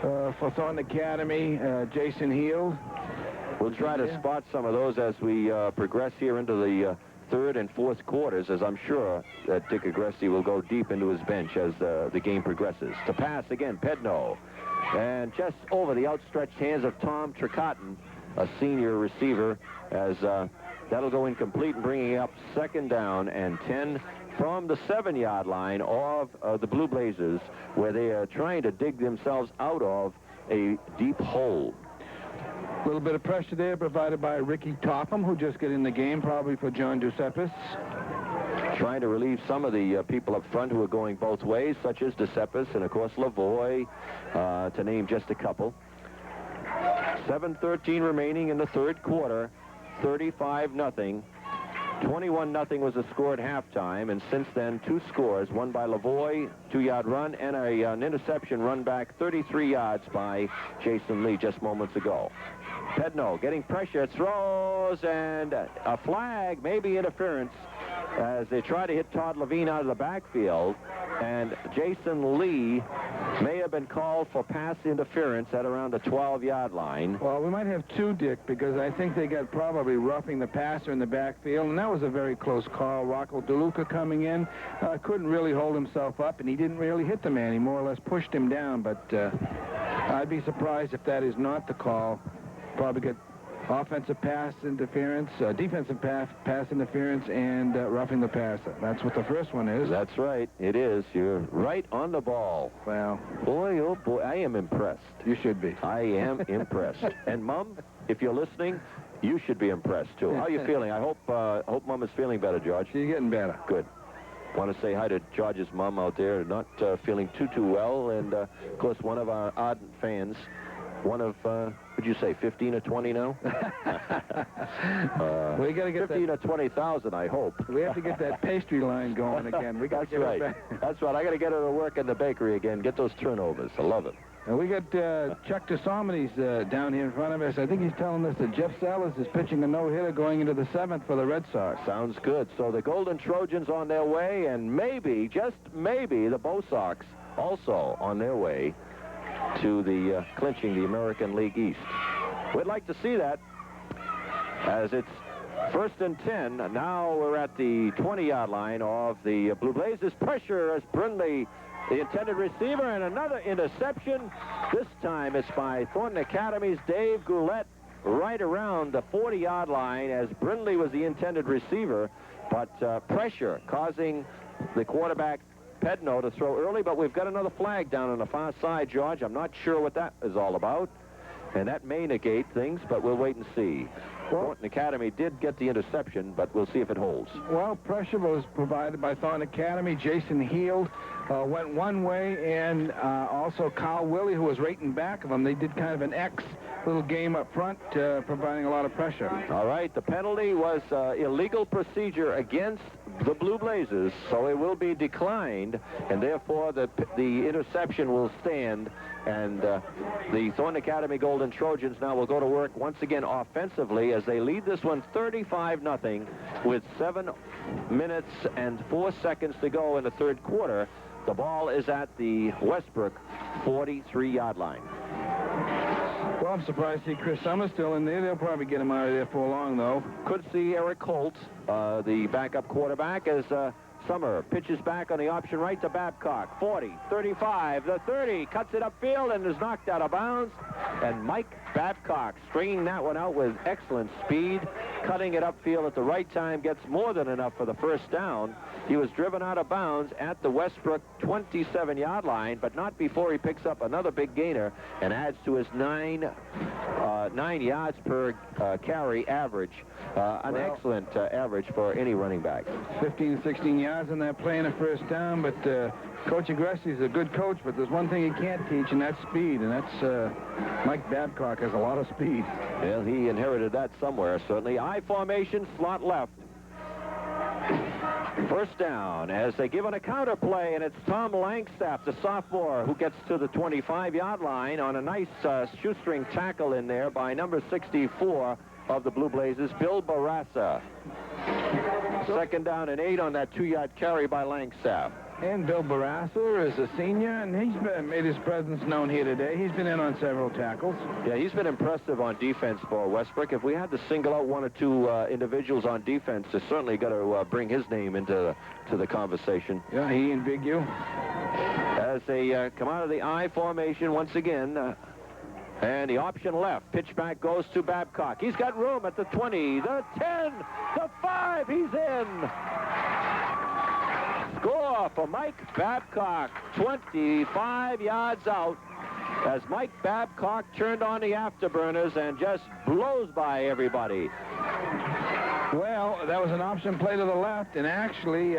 For Thornton Academy, Jason Heald. We'll try to spot some of those as we progress here into the third and fourth quarters, as I'm sure that Dick Agresti will go deep into his bench as the game progresses. To pass again, Pedno. And just over the outstretched hands of Tom Tricotton, a senior receiver, as that'll go incomplete and bringing up 2nd down and 10 from the 7-yard line of the Blue Blazers, where they are trying to dig themselves out of a deep hole. A little bit of pressure there provided by Ricky Topham, who just got in the game, probably for John Giuseppes. Trying to relieve some of the people up front who are going both ways, such as Giuseppes and, of course, Lavoie, to name just a couple. 7:13 remaining in the third quarter, 35-0. 21-0 was the score at halftime, and since then, 2 scores, one by Lavoie, 2-yard run, and an interception run back 33 yards by Jason Lee just moments ago. Pedno getting pressure, throws, and a flag, maybe interference, as they try to hit Todd Levine out of the backfield, and Jason Lee may have been called for pass interference at around the 12-yard line. Well, we might have 2, Dick, because I think they got probably roughing the passer in the backfield, and that was a very close call. Rocco DeLuca coming in, couldn't really hold himself up, and he didn't really hit the man. He more or less pushed him down, but I'd be surprised if that is not the call. Probably get offensive pass interference, defensive pass interference, and roughing the passer. That's what the first one is. That's right. It is. You're right on the ball. Well, boy, oh boy, I am impressed. You should be. I am impressed. And Mom, if you're listening, you should be impressed too. How are you feeling? I hope Mom is feeling better, George. She's getting better. Good. Want to say hi to George's mom out there, not feeling too well, and of course one of our ardent fans. One of, would you say, 15 or 20 now? We got to get 15 or 20,000, I hope. We have to get that pastry line going again. We got to get right. it back. That's right. I got to get her to work in the bakery again. Get those turnovers. I love it. And we got Chuck DeSomni's down here in front of us. I think he's telling us that Jeff Sellers is pitching a no-hitter going into the 7th for the Red Sox. Sounds good. So the Golden Trojans on their way, and maybe, just maybe, the Bo Sox also on their way to the clinching the American League East. We'd like to see that, as it's 1st and 10. Now we're at the 20-yard line of the Blue Blazes. Pressure as Brindley, the intended receiver, and another interception. This time it's by Thornton Academy's Dave Goulet, right around the 40-yard line, as Brindley was the intended receiver. But pressure causing the quarterback Pedno to throw early. But we've got another flag down on the far side, George. I'm not sure what that is all about. And that may negate things, but we'll wait and see. Thornton Academy did get the interception, but we'll see if it holds. Well, pressure was provided by Thornton Academy. Jason Heald went one way, and also Carl Willie, who was right in back of him. They did kind of an X little game up front, providing a lot of pressure. All right, the penalty was illegal procedure against the Blue Blazes, so it will be declined, and therefore the interception will stand, and the Thornton Academy Golden Trojans now will go to work once again offensively as they lead this one 35-0 with 7 minutes and 4 seconds to go in the third quarter. The ball is at the Westbrook 43-yard line. Well, I'm surprised to see Chris Summers still in there. They'll probably get him out of there for long, though. Could see Eric Holt, the backup quarterback, as Summer pitches back on the option right to Babcock. 40, 35, the 30, cuts it upfield and is knocked out of bounds. And Mike Babcock, stringing that one out with excellent speed, cutting it upfield at the right time, gets more than enough for the first down. He was driven out of bounds at the Westbrook 27-yard line, but not before he picks up another big gainer and adds to his 9 yards per carry average. An excellent average for any running back. 15, 16 yards on that play and a first down, but Coach Aggressi's a good coach, but there's one thing he can't teach, and that's speed, and that's Mike Babcock has a lot of speed. Well, he inherited that somewhere, certainly. I formation, slot left. First down as they give it a counter play, and it's Tom Langstaff, the sophomore, who gets to the 25-yard line on a nice shoestring tackle in there by number 64 of the Blue Blazes, Bill Barassa. 2nd down and 8 on that 2-yard carry by Langstaff. And Bill Barassa is a senior, and he's made his presence known here today. He's been in on several tackles. Yeah, he's been impressive on defense for Westbrook. If we had to single out 1 or 2 individuals on defense, they certainly got to bring his name into the conversation. Yeah, he and Big U. As they come out of the I formation once again, and the option left. Pitch back goes to Babcock. He's got room at the 20, the 10, the 5. He's in. Score for Mike Babcock, 25 yards out, as Mike Babcock turned on the afterburners and just blows by everybody. Well, that was an option play to the left, and actually,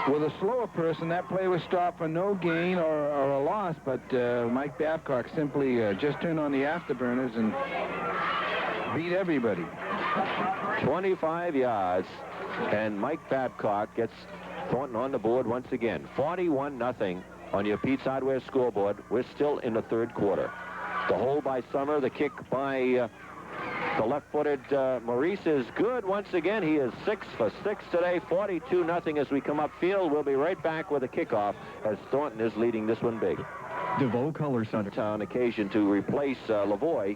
with a slower person, that play was stopped for no gain or a loss, but Mike Babcock simply just turned on the afterburners and beat everybody. 25 yards, and Mike Babcock gets Thornton on the board once again. 41-0 on your Pete's Hardware scoreboard. We're still in the third quarter. The hole by Summer, the kick by the left-footed Maurice is good once again. He is 6 for 6 today. 42-0 as we come upfield. We'll be right back with a kickoff as Thornton is leading this one big. DeVoe Color Center. On occasion to replace Lavoie,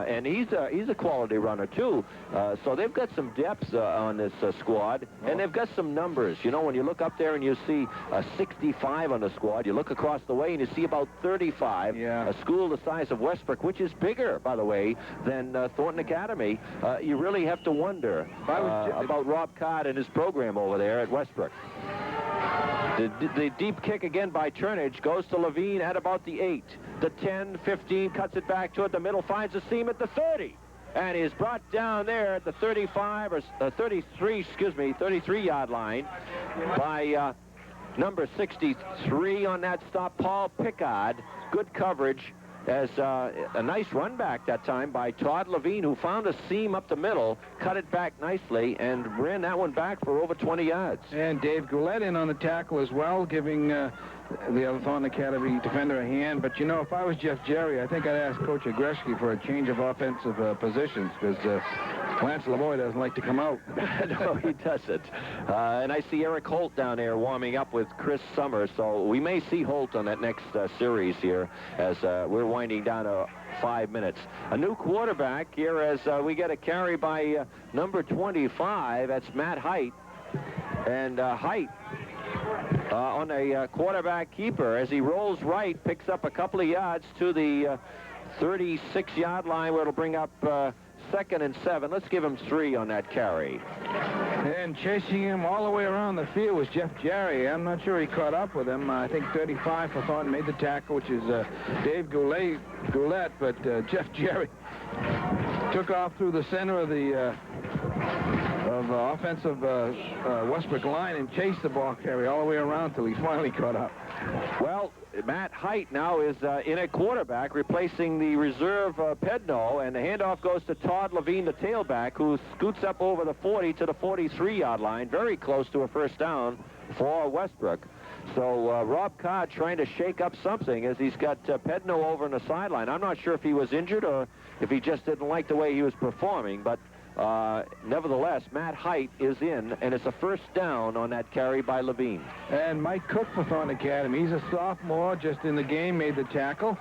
and he's a quality runner too. So they've got some depth on this squad, and they've got some numbers. You know, when you look up there and you see 65 on the squad, you look across the way and you see about 35. Yeah. A school the size of Westbrook, which is bigger, by the way, than Thornton Academy. You really have to wonder about Rob Codd and his program over there at Westbrook. The deep kick again by Turnage goes to Levine at about the 8. The 10, 15, cuts it back toward the middle, finds a seam at the 30. And is brought down there at the 33-yard line by number 63 on that stop, Paul Pickard. Good coverage as a nice run back that time by Todd Levine, who found a seam up the middle, cut it back nicely, and ran that one back for over 20 yards. And Dave Goulet in on the tackle as well, giving the other Thornton Academy defender a hand. But, you know, if I was Jeff Jerry, I think I'd ask Coach Agreski for a change of offensive positions, because Lance Lavoie doesn't like to come out. No, he doesn't. And I see Eric Holt down there warming up with Chris Summers, so we may see Holt on that next series here as we're winding down to 5 minutes. A new quarterback here as we get a carry by number 25. That's Matt Height. And Height on a quarterback keeper as he rolls right, picks up a couple of yards to the 36-yard line where it'll bring up 2nd and 7. Let's give him 3 on that carry. And chasing him all the way around the field was Jeff Jarry. I'm not sure he caught up with him. I think 35 for Thornton made the tackle, which is Dave Goulet, but Jeff Jarry took off through the center of the offensive Westbrook line and chased the ball carrier all the way around till he finally caught up. Well, Matt Height now is in at quarterback, replacing the reserve Pedno, and the handoff goes to Todd Levine, the tailback, who scoots up over the 40 to the 43-yard line, very close to a first down for Westbrook. So Rob Carr trying to shake up something as he's got Pedno over on the sideline. I'm not sure if he was injured or if he just didn't like the way he was performing, but nevertheless, Matt Height is in, and it's a first down on that carry by Levine. And Mike Cook for Thornton Academy. He's a sophomore, just in the game, made the tackle.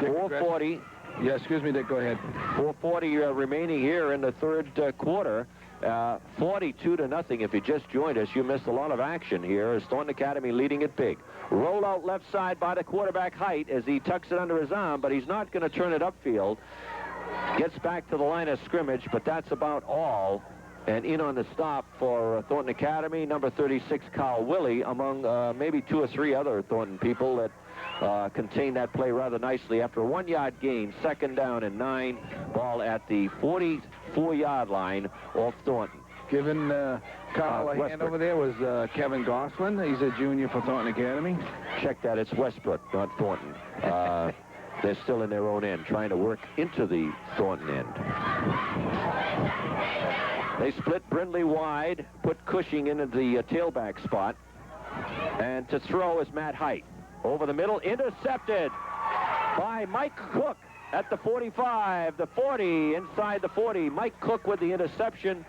4:40. Yeah, excuse me, Dick, go ahead. 4:40 remaining here in the third quarter. 42-0. If you just joined us, you missed a lot of action here as Thornton Academy leading it big. Roll out left side by the quarterback Height as he tucks it under his arm, but he's not going to turn it upfield. Gets back to the line of scrimmage, but that's about all. And in on the stop for Thornton Academy, number 36, Carl Willey, among maybe 2 or 3 other Thornton people that contained that play rather nicely. After a 1-yard gain, 2nd down and 9, ball at the 44-yard line off Thornton. Giving Carl a hand over there was Kevin Gosselin. He's a junior for Thornton Academy. Check that. It's Westbrook, not Thornton. They're still in their own end, trying to work into the Thornton end. They split Brindley wide, put Cushing into the tailback spot. And to throw is Matt Height. Over the middle, intercepted by Mike Cook at the 45, the 40, inside the 40. Mike Cook with the interception.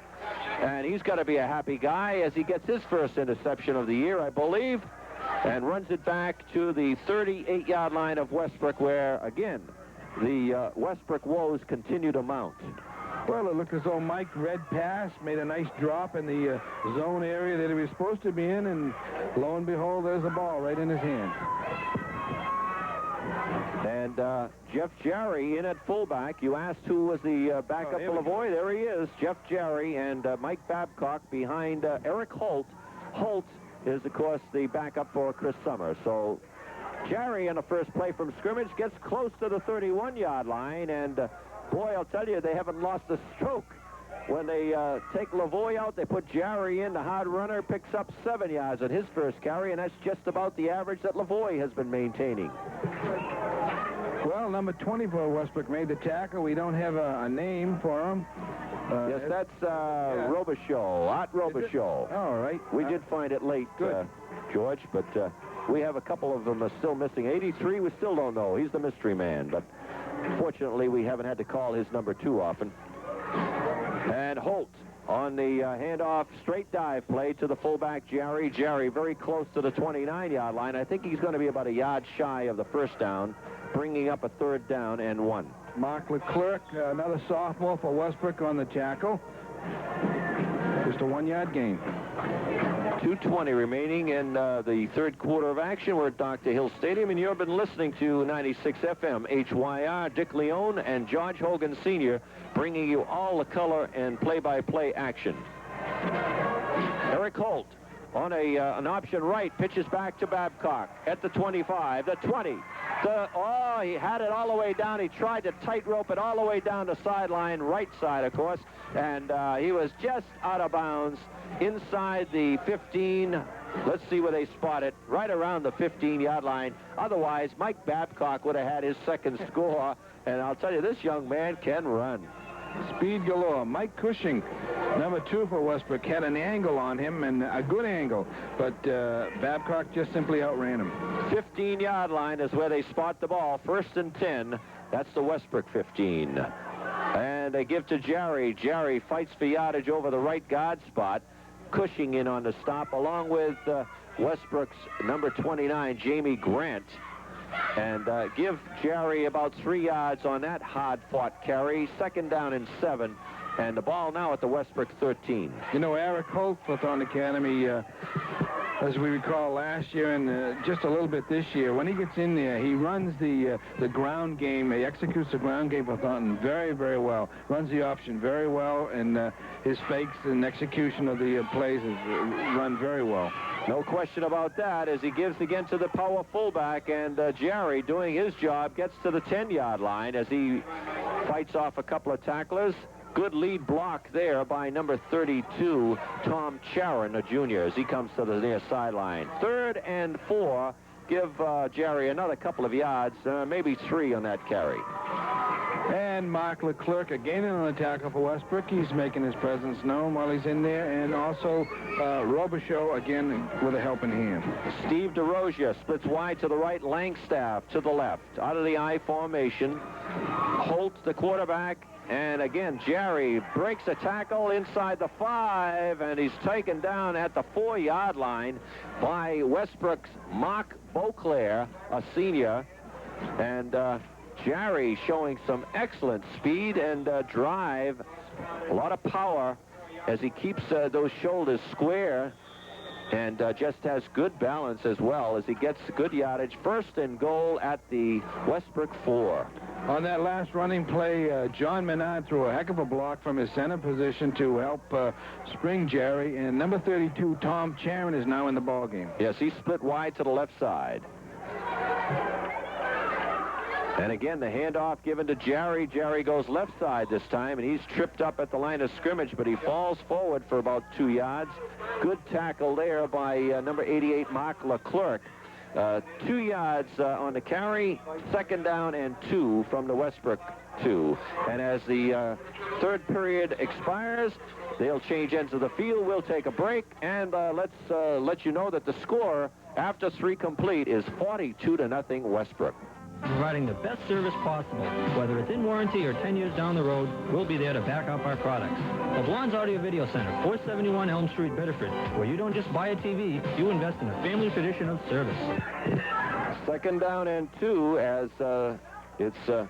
And he's got to be a happy guy as he gets his first interception of the year, I believe. And runs it back to the 38-yard line of Westbrook, where, again, the Westbrook woes continue to mount. Well, it looked as though Mike read pass, made a nice drop in the zone area that he was supposed to be in, and lo and behold, there's the ball right in his hand. And Jeff Jarry in at fullback. You asked who was the backup for Lavoie. There he is, Jeff Jarry, and Mike Babcock behind Eric Holt. Holt is, of course, the backup for Chris Summers. So Jarry in the first play from scrimmage gets close to the 31-yard line, and boy, I'll tell you, they haven't lost a stroke. When they take Lavoie out, they put Jarry in. The hard runner picks up 7 yards on his first carry, and that's just about the average that Lavoie has been maintaining. Well, number 24, Westbrook made the tackle. We don't have a name for him. Yes, that's Robichaud, Art Robichaud. All right. We did find it late, George, but we have a couple of them still missing. 83, we still don't know. He's the mystery man, but fortunately, we haven't had to call his number too often. And Holt on the handoff, straight dive play to the fullback, Jarry. Jarry very close to the 29-yard line. I think he's going to be about a yard shy of the first down, bringing up a 3rd down and 1. Mark Leclerc, another sophomore for Westbrook on the tackle. Just a 1-yard gain. 2:20 remaining in the third quarter of action. We're at Dr. Hill Stadium, and you've been listening to 96 FM HYR. Dick Leone and George Hogan Sr. bringing you all the color and play-by-play action. Eric Holt on an option right, pitches back to Babcock at the 25, the 20. He had it all the way down. He tried to tightrope it all the way down the sideline, right side, of course, and he was just out of bounds inside the 15. Let's see where they spot it, right around the 15-yard line. Otherwise, Mike Babcock would have had his second score, and I'll tell you, this young man can run. Speed galore. Mike Cushing, number 2 for Westbrook, had an angle on him, and a good angle, but Babcock just simply outran him. 15-yard line is where they spot the ball. 1st and 10. That's the Westbrook 15. And and they give to Jerry. Jerry fights for yardage over the right guard spot. Cushing in on the stop, along with Westbrook's number 29, Jamie Grant. And give Jerry about 3 yards on that hard-fought carry. 2nd down and 7. And the ball now at the Westbrook 13. You know, Eric Holt for Thornton Academy, as we recall last year and just a little bit this year, when he gets in there, he runs the ground game. He executes the ground game for Thornton very, very well. Runs the option very well, and his fakes and execution of the plays is run very well. No question about that, as he gives again to the power fullback, and Jerry, doing his job, gets to the 10-yard line as he fights off a couple of tacklers. Good lead block there by number 32, Tom Charon, a junior, as he comes to the near sideline. 3rd and 4. Give Jerry another couple of yards, maybe 3 on that carry. And Mark Leclerc again on the tackle for Westbrook. He's making his presence known while he's in there. And also Robichaud again with a helping hand. Steve DeRosia splits wide to the right, Langstaff to the left. Out of the I formation. Holt, the quarterback. And again, Jerry breaks a tackle inside the 5, and he's taken down at the 4-yard line by Westbrook's Mark Beauclair, a senior. And Jerry showing some excellent speed and drive, a lot of power as he keeps those shoulders square, and just has good balance as well as he gets good yardage. 1st and goal at the Westbrook 4. On that last running play, John Menard threw a heck of a block from his center position to help spring Jerry, and number 32, Tom Charon, is now in the ball game. Yes, he split wide to the left side. And again, the handoff given to Jerry. Jerry goes left side this time, and he's tripped up at the line of scrimmage, but he falls forward for about 2 yards. Good tackle there by number 88, Mark Leclerc. 2 yards on the carry, 2nd down and 2 from the Westbrook 2. And as the 3rd period expires, they'll change ends of the field. We'll take a break, and let's let you know that the score after 3 complete is 42-0 Westbrook. Providing the best service possible. Whether it's in warranty or 10 years down the road, we'll be there to back up our products. The Blondes Audio Video Center, 471 Elm Street, Bedford, where you don't just buy a TV, you invest in a family tradition of service. 2nd down and 2 as it's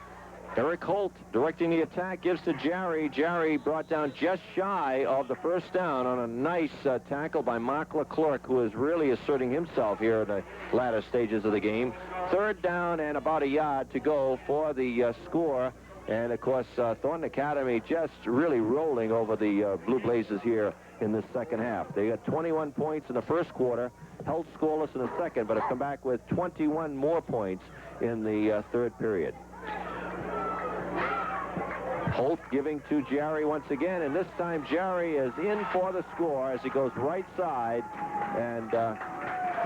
Eric Holt directing the attack, gives to Jerry. Jerry brought down just shy of the 1st down on a nice tackle by Mark Leclerc, who is really asserting himself here in the latter stages of the game. 3rd down and about a yard to go for the score. And, of course, Thornton Academy just really rolling over the Blue Blazes here in the 2nd half. They got 21 points in the 1st quarter, held scoreless in the 2nd, but have come back with 21 more points in the 3rd period. Holt giving to Jerry once again, and this time Jerry is in for the score as he goes right side, and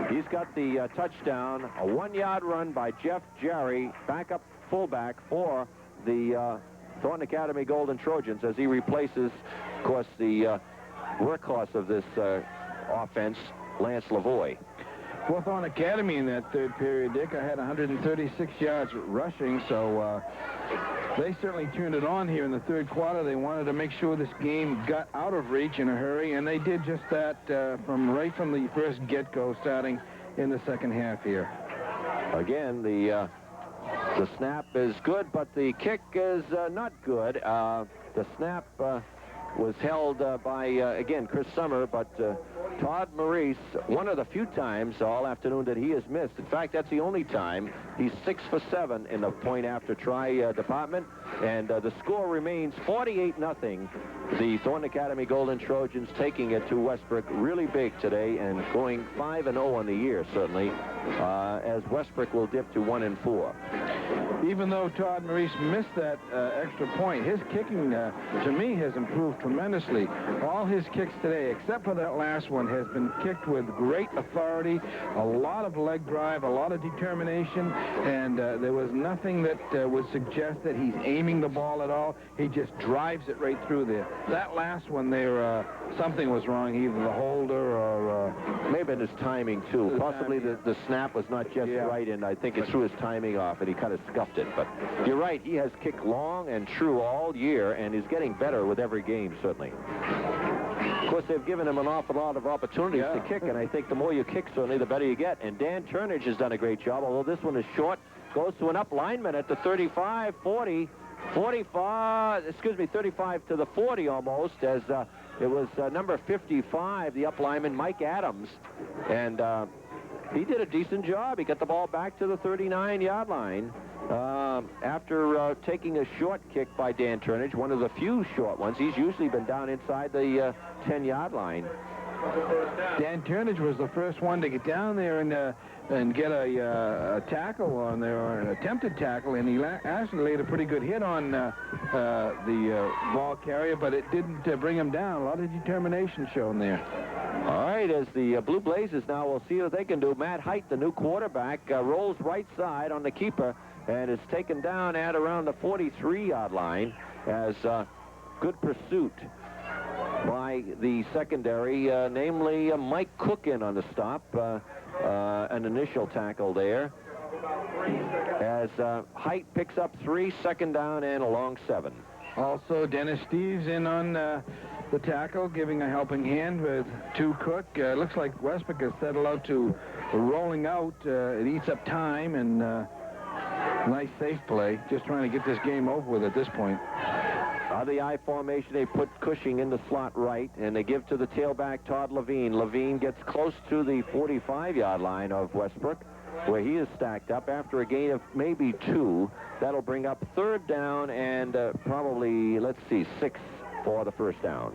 he's got the touchdown, a 1-yard run by Jeff Jerry, backup fullback for the Thornton Academy Golden Trojans, as he replaces, of course, the workhorse of this offense, Lance Lavoie. Well, Thornton Academy in that 3rd period, Dick, I had 136 yards rushing, so they certainly turned it on here in the 3rd quarter. They wanted to make sure this game got out of reach in a hurry, and they did just that right from the first get-go, starting in the 2nd half here. Again, the snap is good, but the kick is not good. The snap was held by, again, Chris Summer, but Todd Maurice, one of the few times all afternoon that he has missed. In fact, that's the only time. He's 6 for 7 in the point after try department, and the score remains 48-0. The Thornton Academy Golden Trojans taking it to Westbrook really big today and going 5-0 on the year, certainly, as Westbrook will dip to 1-4. Even though Todd Maurice missed that extra point, his kicking, to me, has improved tremendously. All his kicks today, except for that last one, has been kicked with great authority, a lot of leg drive, a lot of determination, and there was nothing that would suggest that he's aiming the ball at all. He just drives it right through there. That last one there, something was wrong, either the holder or... Maybe been his timing, too. Possibly the snap was not just right, and I think it threw his timing off, and he kind of scuffed it. But you're right, he has kicked long and true all year, and is getting better with every game, certainly. Of course, they've given him an awful lot of opportunities to kick, and I think the more you kick, certainly, the better you get. And Dan Turnage has done a great job, although this one is short. Goes to an up lineman at the 35, 40, 45, 35 to the 40 almost, as it was number 55, the up lineman, Mike Adams. And he did a decent job. He got the ball back to the 39-yard line after taking a short kick by Dan Turnage, one of the few short ones. He's usually been down inside the 10-yard line. Dan Turnage was the first one to get down there and get a tackle on there, or an attempted tackle, and he actually laid a pretty good hit on the ball carrier, but it didn't bring him down. A lot of determination shown there. All right, as the Blue Blazes now will see what they can do. Matt Height, the new quarterback, rolls right side on the keeper and is taken down at around the 43-yard line as good pursuit by the secondary, namely Mike Cook in on the stop, an initial tackle there, as Height picks up 3, second down and a long 7. Also, Dennis Steves in on the tackle, giving a helping hand with 2 Cook. Looks like Westbrook has settled out to rolling out. It eats up time, and nice safe play. Just trying to get this game over with at this point. The I formation, they put Cushing in the slot right, and they give to the tailback, Todd Levine. Levine gets close to the 45-yard line of Westbrook, where he is stacked up after a gain of maybe 2. That'll bring up 3rd down and probably, 6 for the first down.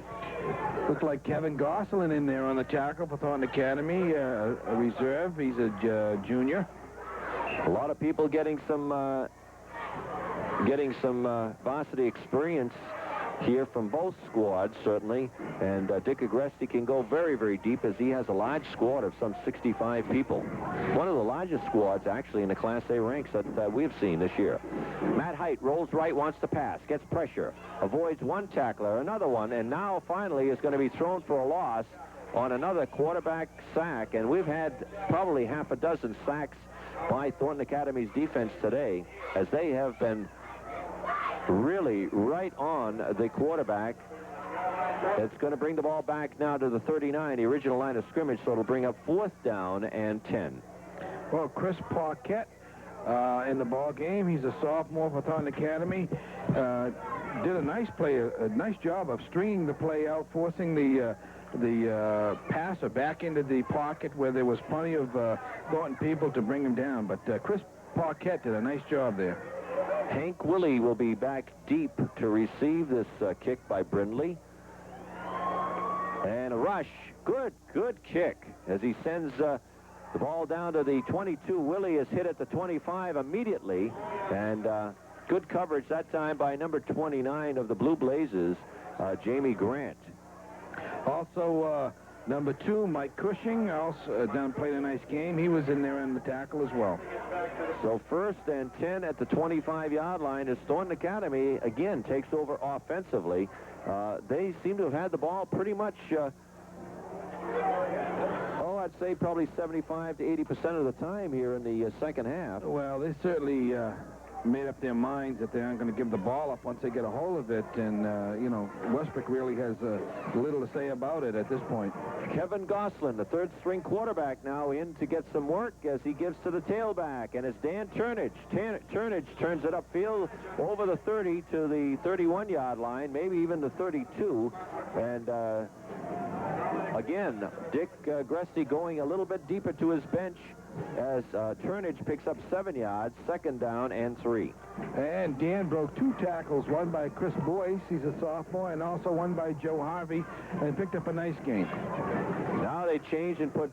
Looks like Kevin Gosselin in there on the tackle for Thornton Academy, a reserve. He's a junior. A lot of people getting some varsity experience here from both squads, certainly. And Dick Agresti can go very, very deep, as he has a large squad of some 65 people. One of the largest squads, actually, in the Class A ranks that we've seen this year. Matt Height rolls right, wants to pass, gets pressure, avoids one tackler, another one, and now finally is going to be thrown for a loss on another quarterback sack. And we've had probably half a dozen sacks by Thornton Academy's defense today, as they have been really right on the quarterback. It's going to bring the ball back now to the 39, the original line of scrimmage, so it'll bring up 4th down and 10. Well, Chris Paquette in the ball game. He's a sophomore for Thornton Academy. Did a nice play, a nice job of stringing the play out, forcing the passer back into the pocket where there was plenty of Thornton people to bring him down. But Chris Paquette did a nice job there. Hank Willie will be back deep to receive this kick by Brindley. And a rush. Good kick as he sends the ball down to the 22. Willie is hit at the 25 immediately. And good coverage that time by number 29 of the Blue Blazes, Jamie Grant. Also, number 2, Mike Cushing, also played a nice game. He was in there on the tackle as well. So 1st and 10 at the 25-yard line as Thornton Academy, again, takes over offensively. They seem to have had the ball pretty much, I'd say probably 75 to 80% of the time here in the second half. Well, they certainly made up their minds that they aren't going to give the ball up once they get a hold of it. And, you know, Westbrook really has little to say about it at this point. Kevin Gosselin, the 3rd-string quarterback, now in to get some work as he gives to the tailback. And it's Dan Turnage. Turnage turns it upfield over the 30 to the 31-yard line, maybe even the 32. And again, Dick Agresti going a little bit deeper to his bench as Turnage picks up 7 yards, 2nd down and 3. And Dan broke 2 tackles, one by Chris Boyce, he's a sophomore, and also one by Joe Harvey, and picked up a nice game. Now they change and put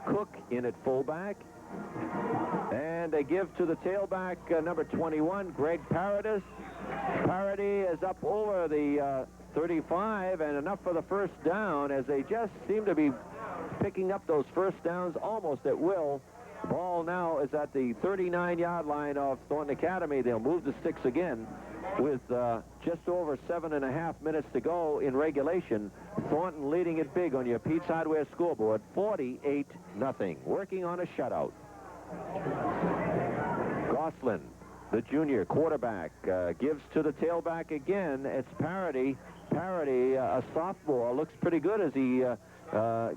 Cook in at fullback. And they give to the tailback, number 21, Greg Paradis. Parody is up over the 35, and enough for the first down, as they just seem to be picking up those first downs almost at will. The ball now is at the 39-yard line of Thornton Academy. They'll move the sticks again. with just over 7.5 minutes to go in regulation. Thornton leading it big on your Pete's Hardware scoreboard, 48-0, working on a shutout. Gosselin, the junior quarterback, gives to the tailback again. It's Parody. Parody, a sophomore, looks pretty good as he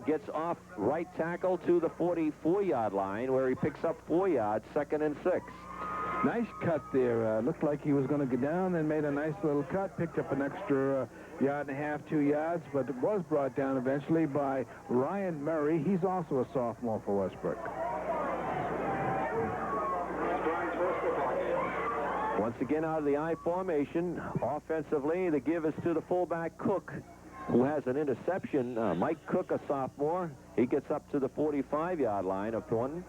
gets off right tackle to the 44-yard line, where he picks up 4 yards, 2nd and 6. Nice cut there. Looked like he was going to go down, then made a nice little cut, picked up an extra 1.5 yards, 2 yards, but it was brought down eventually by Ryan Murray. He's also a sophomore for Westbrook. Once again out of the I formation. Offensively, the give is to the fullback Cook, who has an interception. Mike Cook, a sophomore. He gets up to the 45-yard line of Thornton,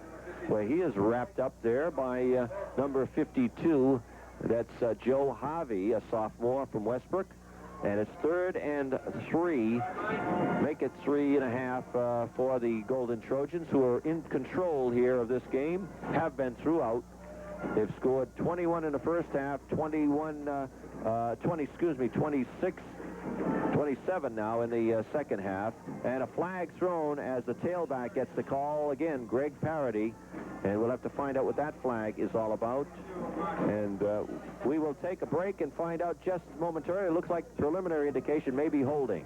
where he is wrapped up there by number 52. That's Joe Harvey, a sophomore from Westbrook. And it's 3rd and 3. Make it 3.5 for the Golden Trojans, who are in control here of this game, have been throughout. They've scored 21 in the first half, 27 now in the second half, and a flag thrown as the tailback gets the call again, Greg Parody, and we'll have to find out what that flag is all about. And we will take a break and find out just momentarily. It looks like preliminary indication may be holding.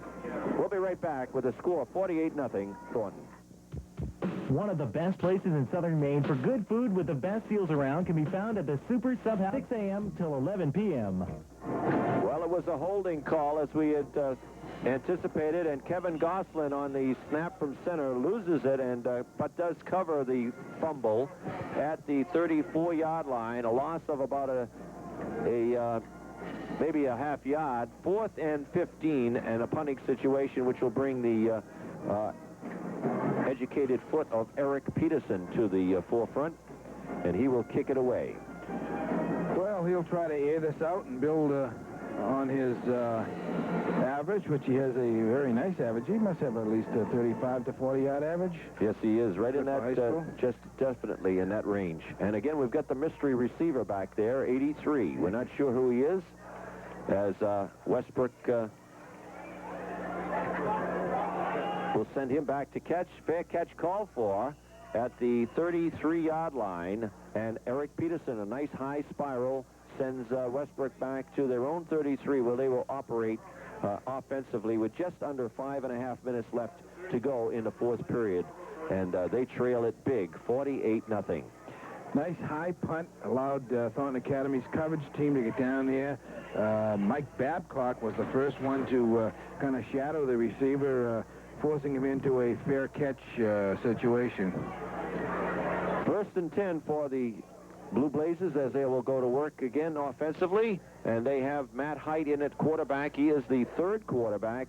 We'll be right back with a score 48-0 Thornton. One of the best places in southern Maine for good food with the best deals around can be found at the Super Sub House, 6 a.m. till 11 p.m. Well, it was a holding call as we had anticipated, and Kevin Gosselin on the snap from center loses it, and but does cover the fumble at the 34-yard line. A loss of about maybe a half yard. 4th and 15, and a punting situation which will bring the educated foot of Eric Peterson to the forefront, and he will kick it away. Well, he'll try to air this out and build on his average, which he has a very nice average. He must have at least a 35 to 40-yard average. Yes, he is right in that, just definitely in that range. And again, we've got the mystery receiver back there, 83. We're not sure who he is, as Westbrook will send him back to catch. Fair catch called for at the 33-yard line, and Eric Peterson, a nice high spiral, sends Westbrook back to their own 33, where they will operate offensively with just under 5.5 minutes left to go in the 4th period, and they trail it big, 48-0. Nice high punt allowed Thornton Academy's coverage team to get down there. Mike Babcock was the first one to kind of shadow the receiver, forcing him into a fair catch situation. 1st and 10 for the Blue Blazes as they will go to work again offensively, and they have Matt Height in at quarterback. He is the 3rd quarterback,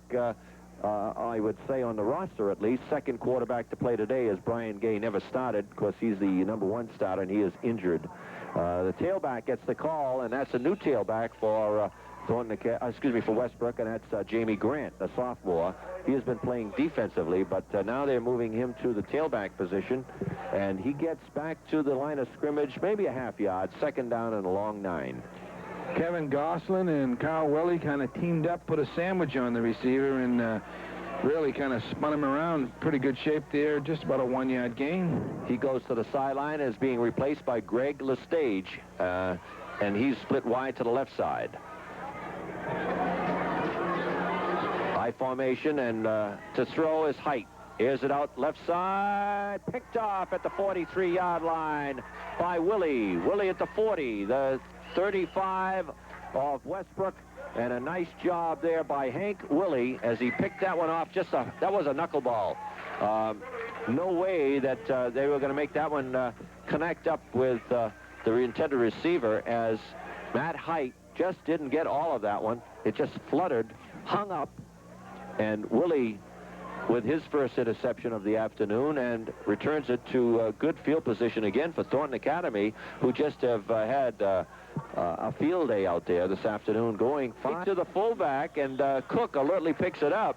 I would say, on the roster at least. 2nd quarterback to play today, as Brian Gay never started. Of course, he's the number 1 starter, and he is injured. The tailback gets the call, and that's a new tailback for for Westbrook, and that's Jamie Grant, a sophomore. He has been playing defensively, but now they're moving him to the tailback position, and he gets back to the line of scrimmage, maybe a half yard, 2nd down and a long 9. Kevin Gosselin and Carl Welly kind of teamed up, put a sandwich on the receiver, and really kind of spun him around. Pretty good shape there, just about a 1-yard gain. He goes to the sideline, is being replaced by Greg Lestage, and he's split wide to the left side. High formation, and to throw is Height. Here's it out left side, picked off at the 43-yard line by Willie. Willie at the 40, the 35 of Westbrook, and a nice job there by Hank Willie as he picked that one off. That was a knuckleball. No way that they were going to make that one connect up with the intended receiver, as Matt Height just didn't get all of that one. It just fluttered, hung up, and Willie with his first interception of the afternoon, and returns it to a good field position again for Thornton Academy, who just have had a field day out there this afternoon, going fine to the fullback, and Cook alertly picks it up